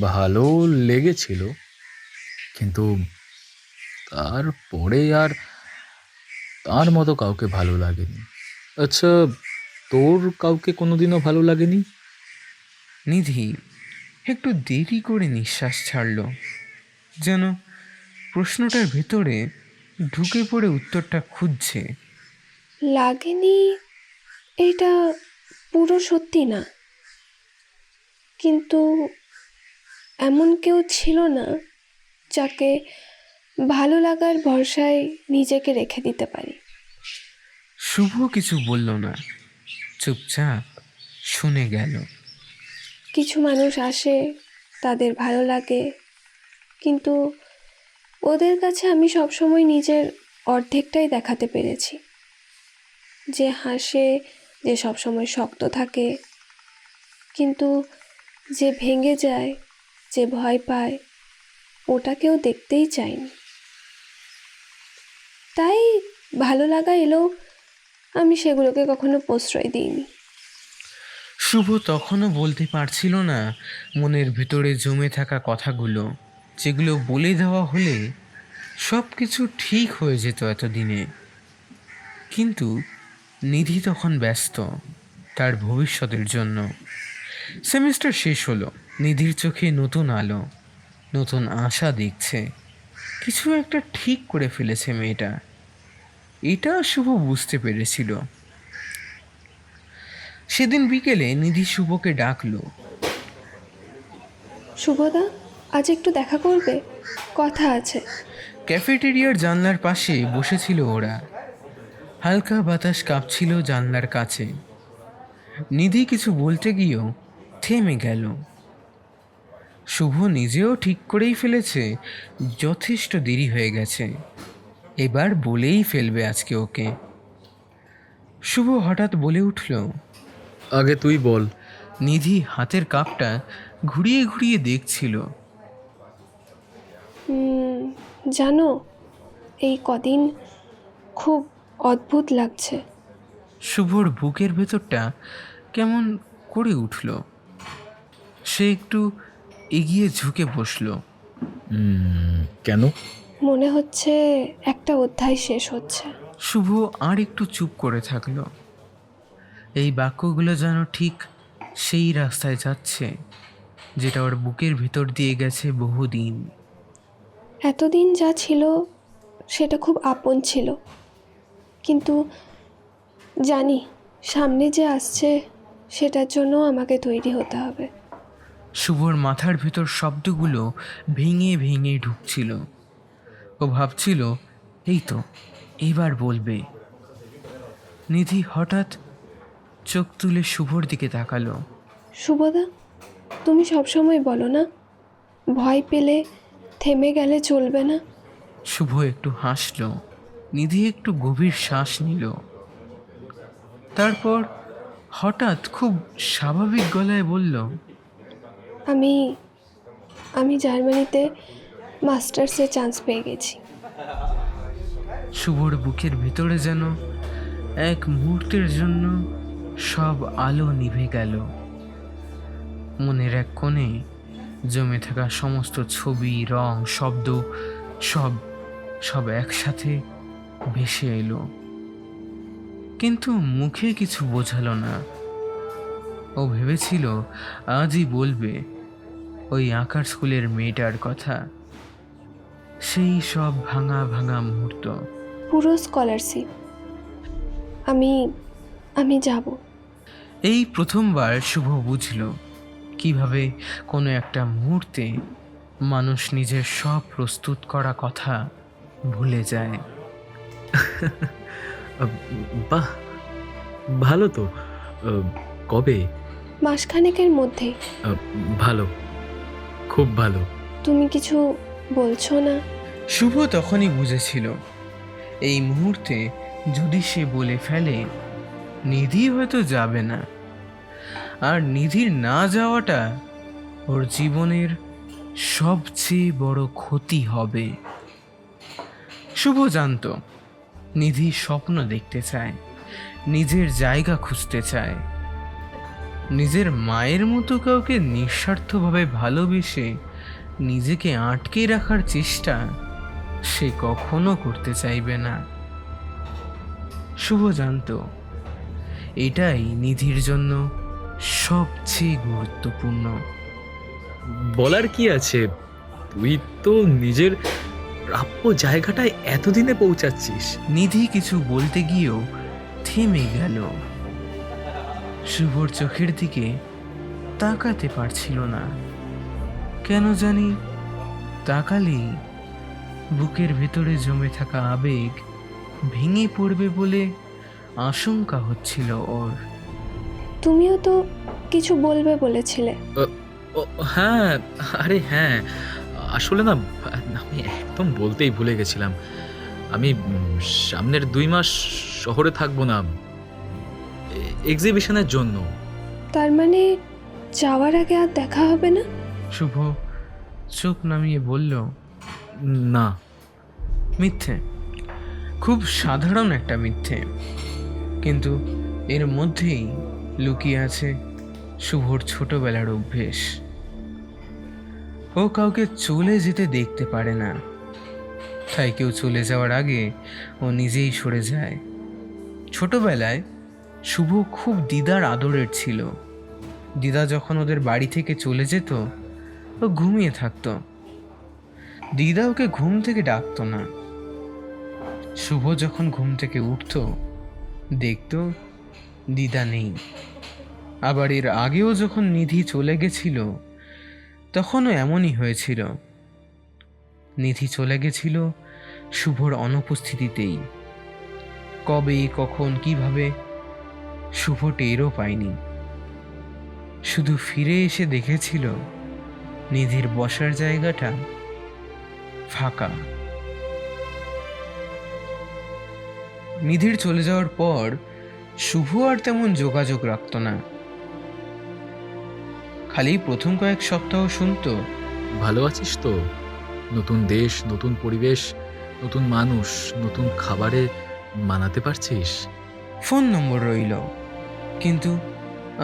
ভালো লেগেছিল, কিন্তু তারপরে আর তার মতো কাউকে ভালো লাগেনি। আচ্ছা, তোর কাউকে কোনোদিনও ভালো লাগেনি? নিধি একটু দেরি করে নিঃশ্বাস ছাড়ল, যেন প্রশ্নটার ভেতরে ঢুকে পড়ে উত্তরটা খুঁজছে। লাগেনি এটা পুরো সত্যি না, কিন্তু এমন কেউ ছিল না যাকে ভালো লাগার ভরসায় নিজেকে রেখে দিতে পারি। শুভ কিছু বলল না, চুপচাপ শুনে গেল। কিছু মানুষ আসে, তাদের ভালো লাগে, কিন্তু ওদের কাছে আমি সবসময় নিজের অর্ধেকটাই দেখাতে পেরেছি। যে হাসে, যে সবসময় শক্ত থাকে, কিন্তু যে ভেঙে যায়, যে ভয় পায়, ওটা কেউ দেখতেই চায়নি। তাই ভালো লাগা এলেও আমি সেগুলোকে কখনো প্রশ্রয় দিইনি। শুভ তখনও বলতে পারছিল না মনের ভেতরে জমে থাকা কথাগুলো, যেগুলো বলে দেওয়া হলে সব কিছু ঠিক হয়ে যেত এতদিনে। কিন্তু নিধি তখন ব্যস্ত তার ভবিষ্যতের জন্য। সেমিস্টার শেষ হলো, নিধির চোখে নতুন আলো, নতুন আশা দেখছে। কিছু একটা ঠিক করে ফেলেছে মেয়েটা, এটা শুভ বুঝতে পেরেছিল। সেদিন বিকেলে নিধি শুভকে ডাকলো। শুভদা, আজ একটু দেখা করবে, কথা আছে। ক্যাফেটেরিয়ার জানলার পাশে বসেছিল ওরা। হালকা বাতাস কাঁপছিল জানলার কাছে। নিধি কিছু বলতে গিয়েও থেমে গেল। শুভ নিজেও ঠিক করেই ফেলেছে যথেষ্ট দেরি হয়ে গেছে, এবার বলেই ফেলবে আজকে ওকে। শুভ হঠাৎ বলে উঠল, আগে তুই বল। নিধি হাতের কাপটা ঘুরিয়ে ঘুরিয়ে দেখছিল। জানো, এই কদিন খুব অদ্ভুত লাগছে। শুভর বুকের ভেতরটা কেমন করে উঠল। সে একটু এগিয়ে ঝুঁকে বসল। কেন? মনে হচ্ছে একটা অধ্যায় শেষ হচ্ছে। শুভ আর একটু চুপ করে থাকলো। এই বাক্যগুলো যেন ঠিক সেই রাস্তায় যাচ্ছে যেটা ওর বুকের ভিতর দিয়ে গেছে বহুদিন। এতদিন যা ছিল সেটা খুব আপন ছিল, কিন্তু জানি সামনে যে আসছে সেটার জন্য আমাকে তৈরি হতে হবে। শুভর মাথার ভেতর শব্দগুলো ভেঙে ভেঙে ঢুকছিল। ও ভাবছিল, এই তো এবার বলবে। নিধি হঠাৎ চোখ তুলে শুভর দিকে তাকালো। শুভদা, তুমি সবসময় বলো না, ভয় পেলে থেমে গেলে চলবে না। শুভ একটু হাসল। নিধি একটু গভীর শ্বাস নিল। তারপর হঠাৎ খুব স্বাভাবিক গলায় বলল, আমি জার্মানিতে মাস্টার্সে চান্স পেয়ে গেছি। শুভর বুকের ভেতরে যেন এক মুহূর্তের জন্য সব আলো নিভে গেল। মনের এক কোণে জমে থাকা সমস্ত ছবি, রং, শব্দ সব সব একসাথে ভেসে এলো, কিন্তু মুখে কিছু বোঝালো না। ও ভেবেছিল আজই বলবে ওই আঁকার স্কুলের মেয়েটার কথা, সেই সব ভাঙা ভাঙা মুহূর্ত। পুরো স্কলারশিপ, আমি যাব। এই প্রথমবার শুভ বুঝল কিভাবে কোনো একটা মুহূর্তে মানুষ নিজের সব প্রস্তুত করা কথা ভুলে যায়। বাহ, ভালো তো। কবে? মাসখানেকের মধ্যে। ভালো, খুব ভালো। তুমি কিছু বলছো না? শুভ তখনই বুঝেছিল এই মুহূর্তে যদি সে বলে ফেলে, নিধি হয়তো যাবে না। আর নিধির না যাওয়াটা ওর জীবনের সবচেয়ে বড় ক্ষতি হবে। শুভ জানতো নিধি স্বপ্ন দেখতে চায়, নিজের জায়গা খুঁজতে চায়। নিজের মায়ের মতো কাউকে নিঃস্বার্থভাবে ভালোবেসে নিজেকে আটকে রাখার চেষ্টা সে কখনো করতে চাইবে না। শুভ জানতো এটাই নিধির জন্য সবচেয়ে গুরুত্বপূর্ণ। বলার কি আছে, তুই তো নিজের প্রাপ্য জায়গাটায় এতদিনে পৌঁছাচ্ছিস। নিধি কিছু বলতে গিয়েও থেমে গেল। শুভর চোখের দিকে তাকাতে পারছিল না। কেন জানি তাকালেই বুকের ভেতরে জমে থাকা আবেগ ভেঙে পড়বে বলে আশঙ্কা হচ্ছিল ওর। তুমিও তো কিছু বলবে বলেছিলে। ও হ্যাঁ, আরে হ্যাঁ, আসলে না আমি একদম বলতেই ভুলে গেছিলাম। আমি সামনের 2 মাস শহরে থাকবো না, এক্সিবিশনের জন্য। তার মানে যাওয়ার আগে আর দেখা হবে না? শুভ চোখ নামিয়ে বলল, না। মিথ্যে, খুব সাধারণ একটা মিথ্যে, কিন্তু এর মধ্যেই লুকিয়ে আছে শুভর ছোটবেলার অভ্যেস। ও কাউকে চলে যেতে দেখতে পারে না, তাই কেউ চলে যাওয়ার আগে ও নিজেই সরে যায়। ছোটবেলায় শুভ খুব দিদার আদরের ছিল। দিদা যখন ওদের বাড়ি থেকে চলে যেত ও ঘুমিয়ে থাকতো। দিদা ওকে ঘুম থেকে ডাকতো না। শুভ যখন ঘুম থেকে উঠতো দেখতো দিদা নেই। আবার এর আগেও যখন নিধি চলে গেছিল তখনও এমনই হয়েছিল। নিধি চলে গেছিল শুভর অনুপস্থিতিতেই। কবে, কখন, কিভাবে শুভ টেরও পায়নি। শুধু ফিরে এসে দেখেছিল নিধির বসার জায়গাটা ফাঁকা। নিধির চলে যাওয়ার পর শুভ আর তেমন যোগাযোগ রাখত না। খালি প্রথম কয়েক সপ্তাহ শুনতো, ভালো আছিস তো? নতুন দেশ, নতুন পরিবেশ, নতুন মানুষ, নতুন খাবারে মানাতে পারছিস? ফোন নম্বর রইল, কিন্তু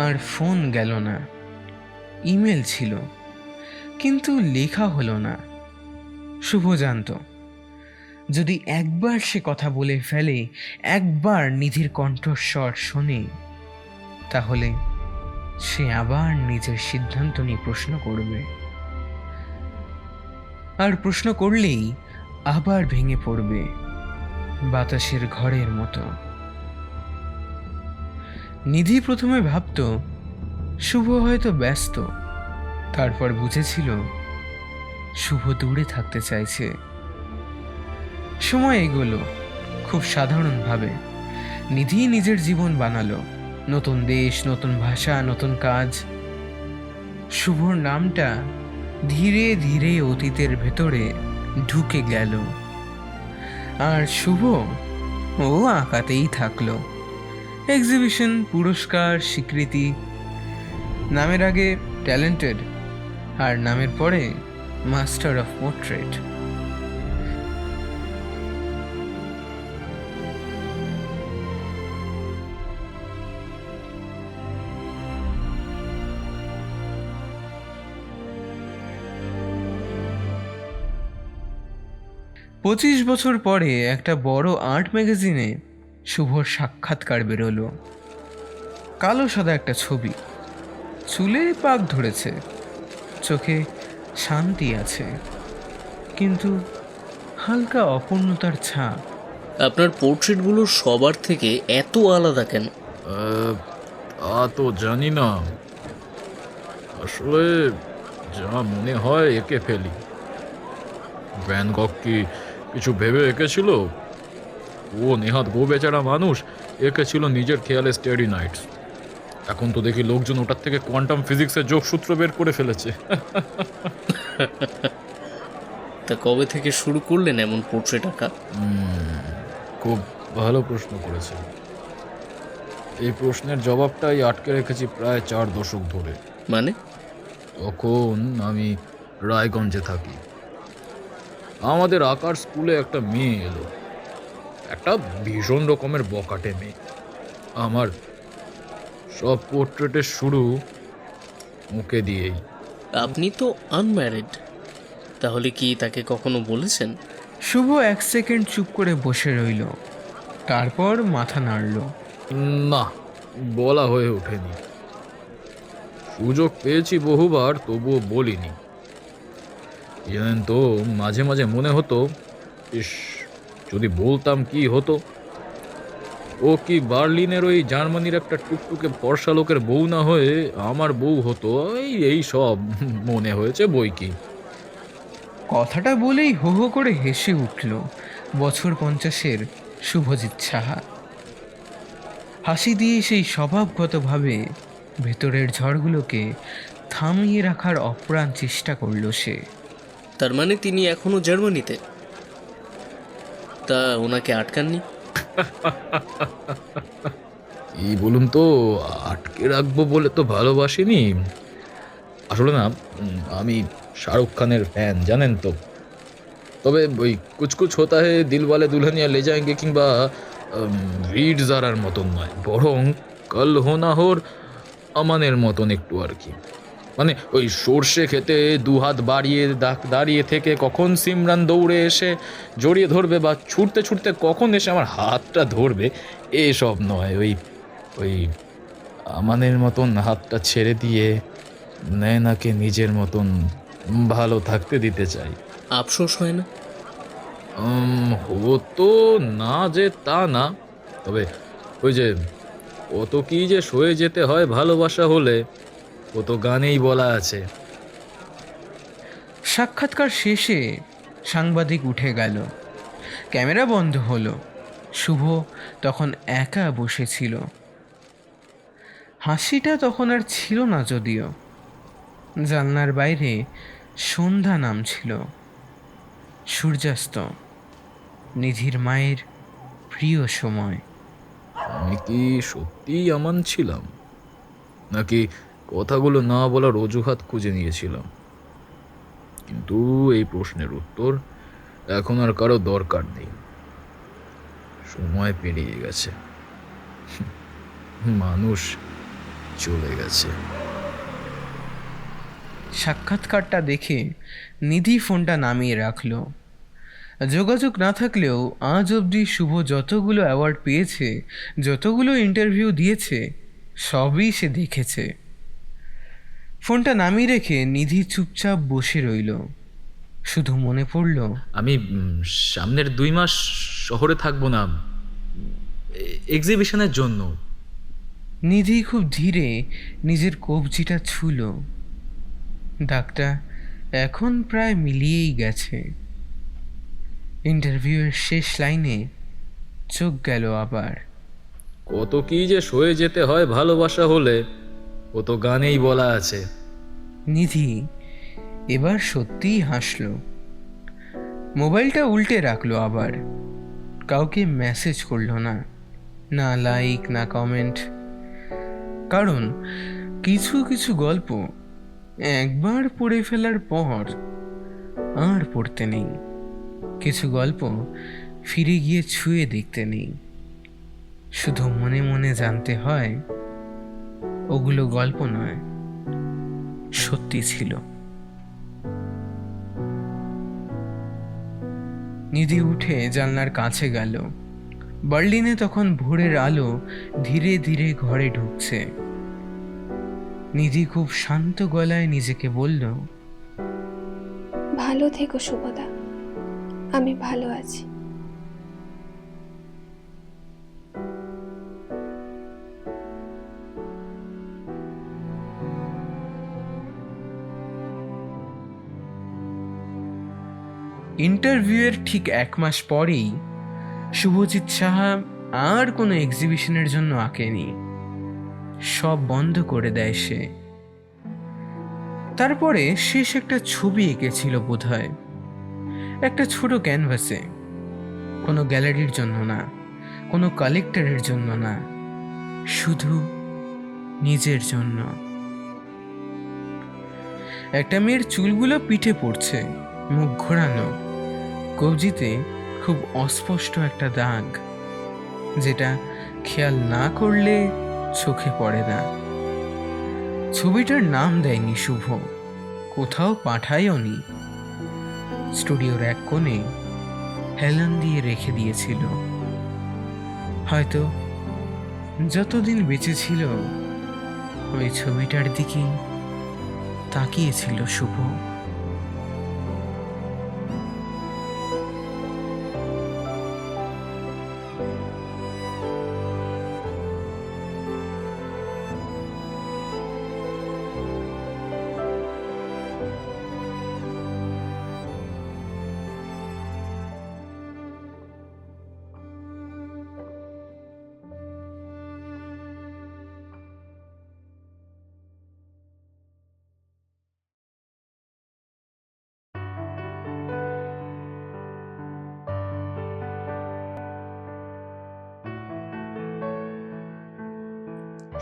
আর ফোন গেল না। ইমেল ছিল, কিন্তু লেখা হলো না। শুভ জানত যদি একবার সে কথা বলে ফেলে, একবার নিধির কণ্ঠস্বর শোনে, তাহলে সে আবার নিজের সিদ্ধান্ত নিয়ে প্রশ্ন করবে। আর প্রশ্ন করলেই আবার ভেঙে পড়বে বাতাসের ঘরের মতো। নিধি প্রথমে ভাবত শুভ হয়তো ব্যস্ত, তারপর বুঝেছিল শুভ দূরে থাকতে চাইছে। সময় এগোলো খুব সাধারণভাবে। নিধি নিজের জীবন বানালো, নতুন দেশ, নতুন ভাষা, নতুন কাজ। শুভর নামটা ধীরে ধীরে অতীতের ভেতরে ঢুকে গেল। আর শুভ ও আঁকাতেই থাকলো। এক্সিবিশন, পুরস্কার, স্বীকৃতি। নামের আগে ট্যালেন্টেড আর নামের পরে মাস্টার অফ পোর্ট্রেট। পঁচিশ বছর পরে একটা বড় আর্ট ম্যাগাজিনে শুভর সাক্ষাৎকার বেরোলো। কালো সাদা একটা ছবি, চুলে পাক ধরেছে, চোখে শান্তি আছে, কিন্তু হালকা অপূর্ণতার ছাপ। আপনার পোর্ট্রেটগুলো সবার থেকে এত আলাদা কেন? তা তো জানি না, আসলে যা মনে হয় এঁকে ফেলি। ভ্যান গগ কি কিছু ভেবে এঁকেছিল? ও নেহাত গো বেচারা মানুষ, এঁকেছিল নিজের খেয়ালে স্টেডি নাইটস। এখন তো দেখি লোকজন ওটার থেকে কোয়ান্টাম ফিজিক্সের যোগসূত্র বের করে ফেলেছে। তা কবে থেকে শুরু করলেন এমন পোর্ট্রেট আঁকা? খুব ভালো প্রশ্ন করেছে। এই প্রশ্নের জবাবটাই আটকে রেখেছি প্রায় 4 দশক ধরে। মানে? তখন আমি রায়গঞ্জে থাকি। আমাদের আঁকার স্কুলে একটা মেয়ে এলো, একটা ভীষণ রকমের বকাটে মেয়ে। আমার সব পোর্ট্রেটের শুরু মুখে দিয়েই। আপনি তো আনম্যারিড, তাহলে কি তাকে কখনো বলেছেন? শুভ 1 সেকেন্ড চুপ করে বসে রইল। তারপর মাথা নাড়ল। না, বলা হয়ে ওঠেনি। সুযোগ পেয়েছি বহুবার, তবুও বলিনি। জানেন তো, মাঝে মাঝে মনে হতো, ইস, যদি বলতাম কি হতো। ও কি বার্লিনের ওই জার্মানির একটা টুকটুকে ফর্সা লোকের বউ না হয়ে আমার বউ হতো, এই সব মনে হয়েছে বই কি। কথাটা বলেই হো হো করে হেসে উঠল বছর 50-এর শুভজিৎ সাহা। হাসি দিয়ে সেই স্বভাবগতভাবে ভেতরের ঝড়গুলোকে থামিয়ে রাখার অপ্রাণ চেষ্টা করল সে। তার মানে তিনি এখনো জার্মানিতে? তা ওনাকে আটকাননি? কি বলুন তো, আটকে রাখবো বলে তো ভালোবাসিনি। আসলে না, আমি শাহরুখ খানের ফ্যান, জানেন তো। তবে ওই কুছ কুছ হোতা হে, দিলওয়ালে দুলহানিয়া লে যায়েঙ্গে কিংবা ভিড় জারার মতন নয়, বরং কাল হো না হোর আমানের মতন একটু আর কি। মানে ওই সর্ষে খেতে দুহাত বাড়িয়ে দাঁড়িয়ে থেকে কখন সিমরান দৌড়ে এসে জড়িয়ে ধরবে, বা ছুটতে ছুটতে কখন এসে আমার হাতটা ধরবে, এসব নয়। ওই ওই আমানের মতন হাতটা ছেড়ে দিয়ে নয়নাকে নিজের মতন ভালো থাকতে দিতে চাই। আফসোস হয় না? হতো না যে তা না, তবে ওই যে কত কি যে সয়ে যেতে হয় ভালোবাসা হলে, ও তো গানেই বলা আছে। সাক্ষাৎকার শেষে সাংবাদিক উঠে গেল, ক্যামেরা বন্ধ হলো। শুভ তখন একা বসেছিল। হাসিটা তখন আর ছিল না যদিও। জানলার বাইরে সন্ধ্যা নামছিল, সূর্যাস্ত, নিধির মায়ের প্রিয় সময়। আমি কি সত্যিই আমান ছিলাম, নাকি কথাগুলো না বলার অজুহাত খুঁজে নিয়েছিলাম? কিন্তু এই প্রশ্নের উত্তর এখন আর কারো দরকার নেই। সময় পেরিয়ে গেছে, মানুষ চলে গেছে। সাক্ষাৎকারটা দেখে নিধি ফোনটা নামিয়ে রাখলো। যোগাযোগ না থাকলেও আজ অবধি শুভ যতগুলো অ্যাওয়ার্ড পেয়েছে, যতগুলো ইন্টারভিউ দিয়েছে, সবই সে দেখেছে। ফোনটা নামিয়ে রেখে নিধি চুপচাপ বসে রইল। শুধু মনে পড়ল, আমি সামনের 2 মাস শহরে থাকবো না, এক্সিবিশনের জন্য। নিধি খুব ধীরে নিজের কবজিটা ছুঁল। ডাকটা এখন প্রায় মিলিয়েই গেছে। ইন্টারভিউয়ের শেষ লাইনে চোখ গেল আবার। কত কি যে সয়ে যেতে হয় ভালোবাসা হলে, ও তো গানেই বলা আছে। নিধি এবার সত্যিই হাসল। মোবাইলটা উল্টে রাখলো আবার। কাউকে মেসেজ করলো না, না লাইক না কমেন্ট। কারণ কিছু কিছু গল্প একবার পড়ে ফেলার পর আর পড়তে নেই। কিছু গল্প ফিরে গিয়ে ছুঁয়ে দেখতে নেই। শুধু মনে মনে জানতে হয় ওগুলো গল্প নয়, সত্যি ছিল। নিধি উঠে জানলার কাছে গেল। বার্লিনে তখন ভোরের আলো ধীরে ধীরে ঘরে ঢুকছে। নিধি খুব শান্ত গলায় নিজেকে বলল, ভালো থেকো শুভদা, আমি ভালো আছি। ইন্টারভিউয়ের ঠিক 1 মাস পরেই শুভজিৎ সাহা আর কোনো এক্সিবিশনের জন্য আঁকেনি। সব বন্ধ করে দেয় সে। তারপরে শেষ একটা ছবি এঁকেছিল বোধহয়, একটা ছোট ক্যানভাসে। কোনো গ্যালারির জন্য না, কোনো কালেক্টরের জন্য না, শুধু নিজের জন্য। একটা মেয়ের চুলগুলো পিঠে পড়ছে, মুখ ঘোরানো, কবজিতে খুব অস্পষ্ট একটা দাগ, যেটা খেয়াল না করলে চোখে পড়ে না। ছবিটার নাম দেয়নি শুভ, কোথাও পাঠায়ওনি। স্টুডিওর এক কোণে হেলান দিয়ে রেখে দিয়েছিল। হয়তো যতদিন বেঁচে ছিল ওই ছবিটার দিকে তাকিয়েছিল শুভ।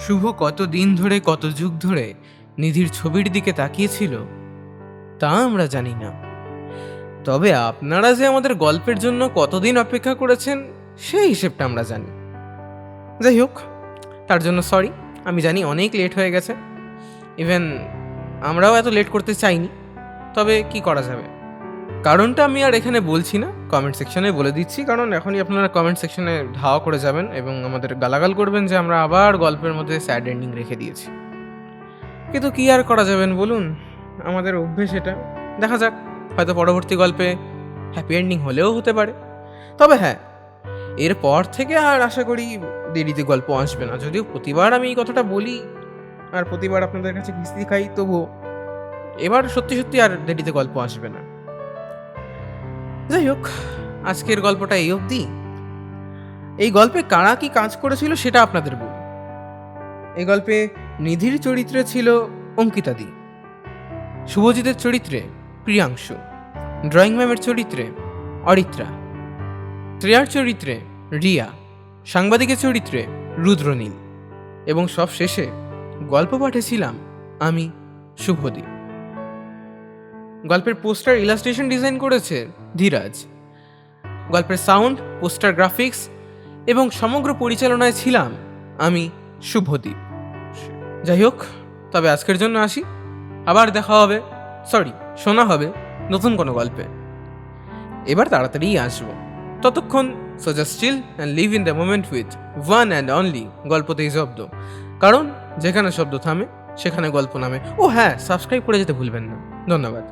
শুভ কত দিন ধরে, কত যুগ ধরে নিধির ছবির দিকে তাকিয়েছিল তা আমরা জানি না। তবে আপনারা যে আমাদের গল্পের জন্য কতদিন অপেক্ষা করেছেন সেই হিসেবটা আমরা জানি। যাই হোক, তার জন্য সরি। আমি জানি অনেক লেট হয়ে গেছে, ইভেন আমরাও এত লেট করতে চাইনি, তবে কি করা যাবে। কারণটা আমি আর এখানে বলছি না, কমেন্ট সেকশনে বলে দিচ্ছি, কারণ এখনই আপনারা কমেন্ট সেকশনে ধাওয়া করে যাবেন এবং আমাদের গালাগাল করবেন যে আমরা আবার গল্পের মধ্যে স্যাড এন্ডিং রেখে দিয়েছি। কিন্তু কি আর করা যাবেন বলুন, আমাদের অভ্যেস এটা। দেখা যাক, হয়তো পরবর্তী গল্পে হ্যাপি এন্ডিং হলেও হতে পারে। তবে হ্যাঁ, এরপর থেকে আর আশা করি দেরিতে গল্প আসবে না। যদিও প্রতিবার আমি এই কথাটা বলি আর প্রতিবার আপনাদের কাছে কিস্তি খাই, তবুও এবার সত্যি সত্যি আর দেরিতে গল্প আসবে না। যাই হোক, আজকের গল্পটা এই অবধি। এই গল্পে কারা কি কাজ করেছিল সেটা আপনাদের বলি। এই গল্পে নিধির চরিত্রে ছিল অঙ্কিতাদি, শুভজিতের চরিত্রে প্রিয়াংশু, ড্রয়িং ম্যামের চরিত্রে অরিত্রা, শ্রেয়ার চরিত্রে রিয়া, সাংবাদিকের চরিত্রে রুদ্রনীল এবং সব শেষে গল্প পাঠে ছিলাম আমি, শুভদীপ। গল্পের পোস্টার ইলাস্ট্রেশন ডিজাইন করেছে ধীরাজ। গল্পের সাউন্ড, পোস্টার গ্রাফিক্স এবং সমগ্র পরিচালনায় ছিলাম আমি, শুভদীপ। যাই হোক, তবে আজকের জন্য আসি। আবার দেখা হবে, শোনা হবে নতুন কোনো গল্পে। এবার তাড়াতাড়িই আসবো। ততক্ষণ so just chill and live in the moment with one and only গল্পতেই শব্দ। কারণ যেখানে শব্দ থামে সেখানে গল্প নামে। ও হ্যাঁ, সাবস্ক্রাইব করে যেতে ভুলবেন না। ধন্যবাদ।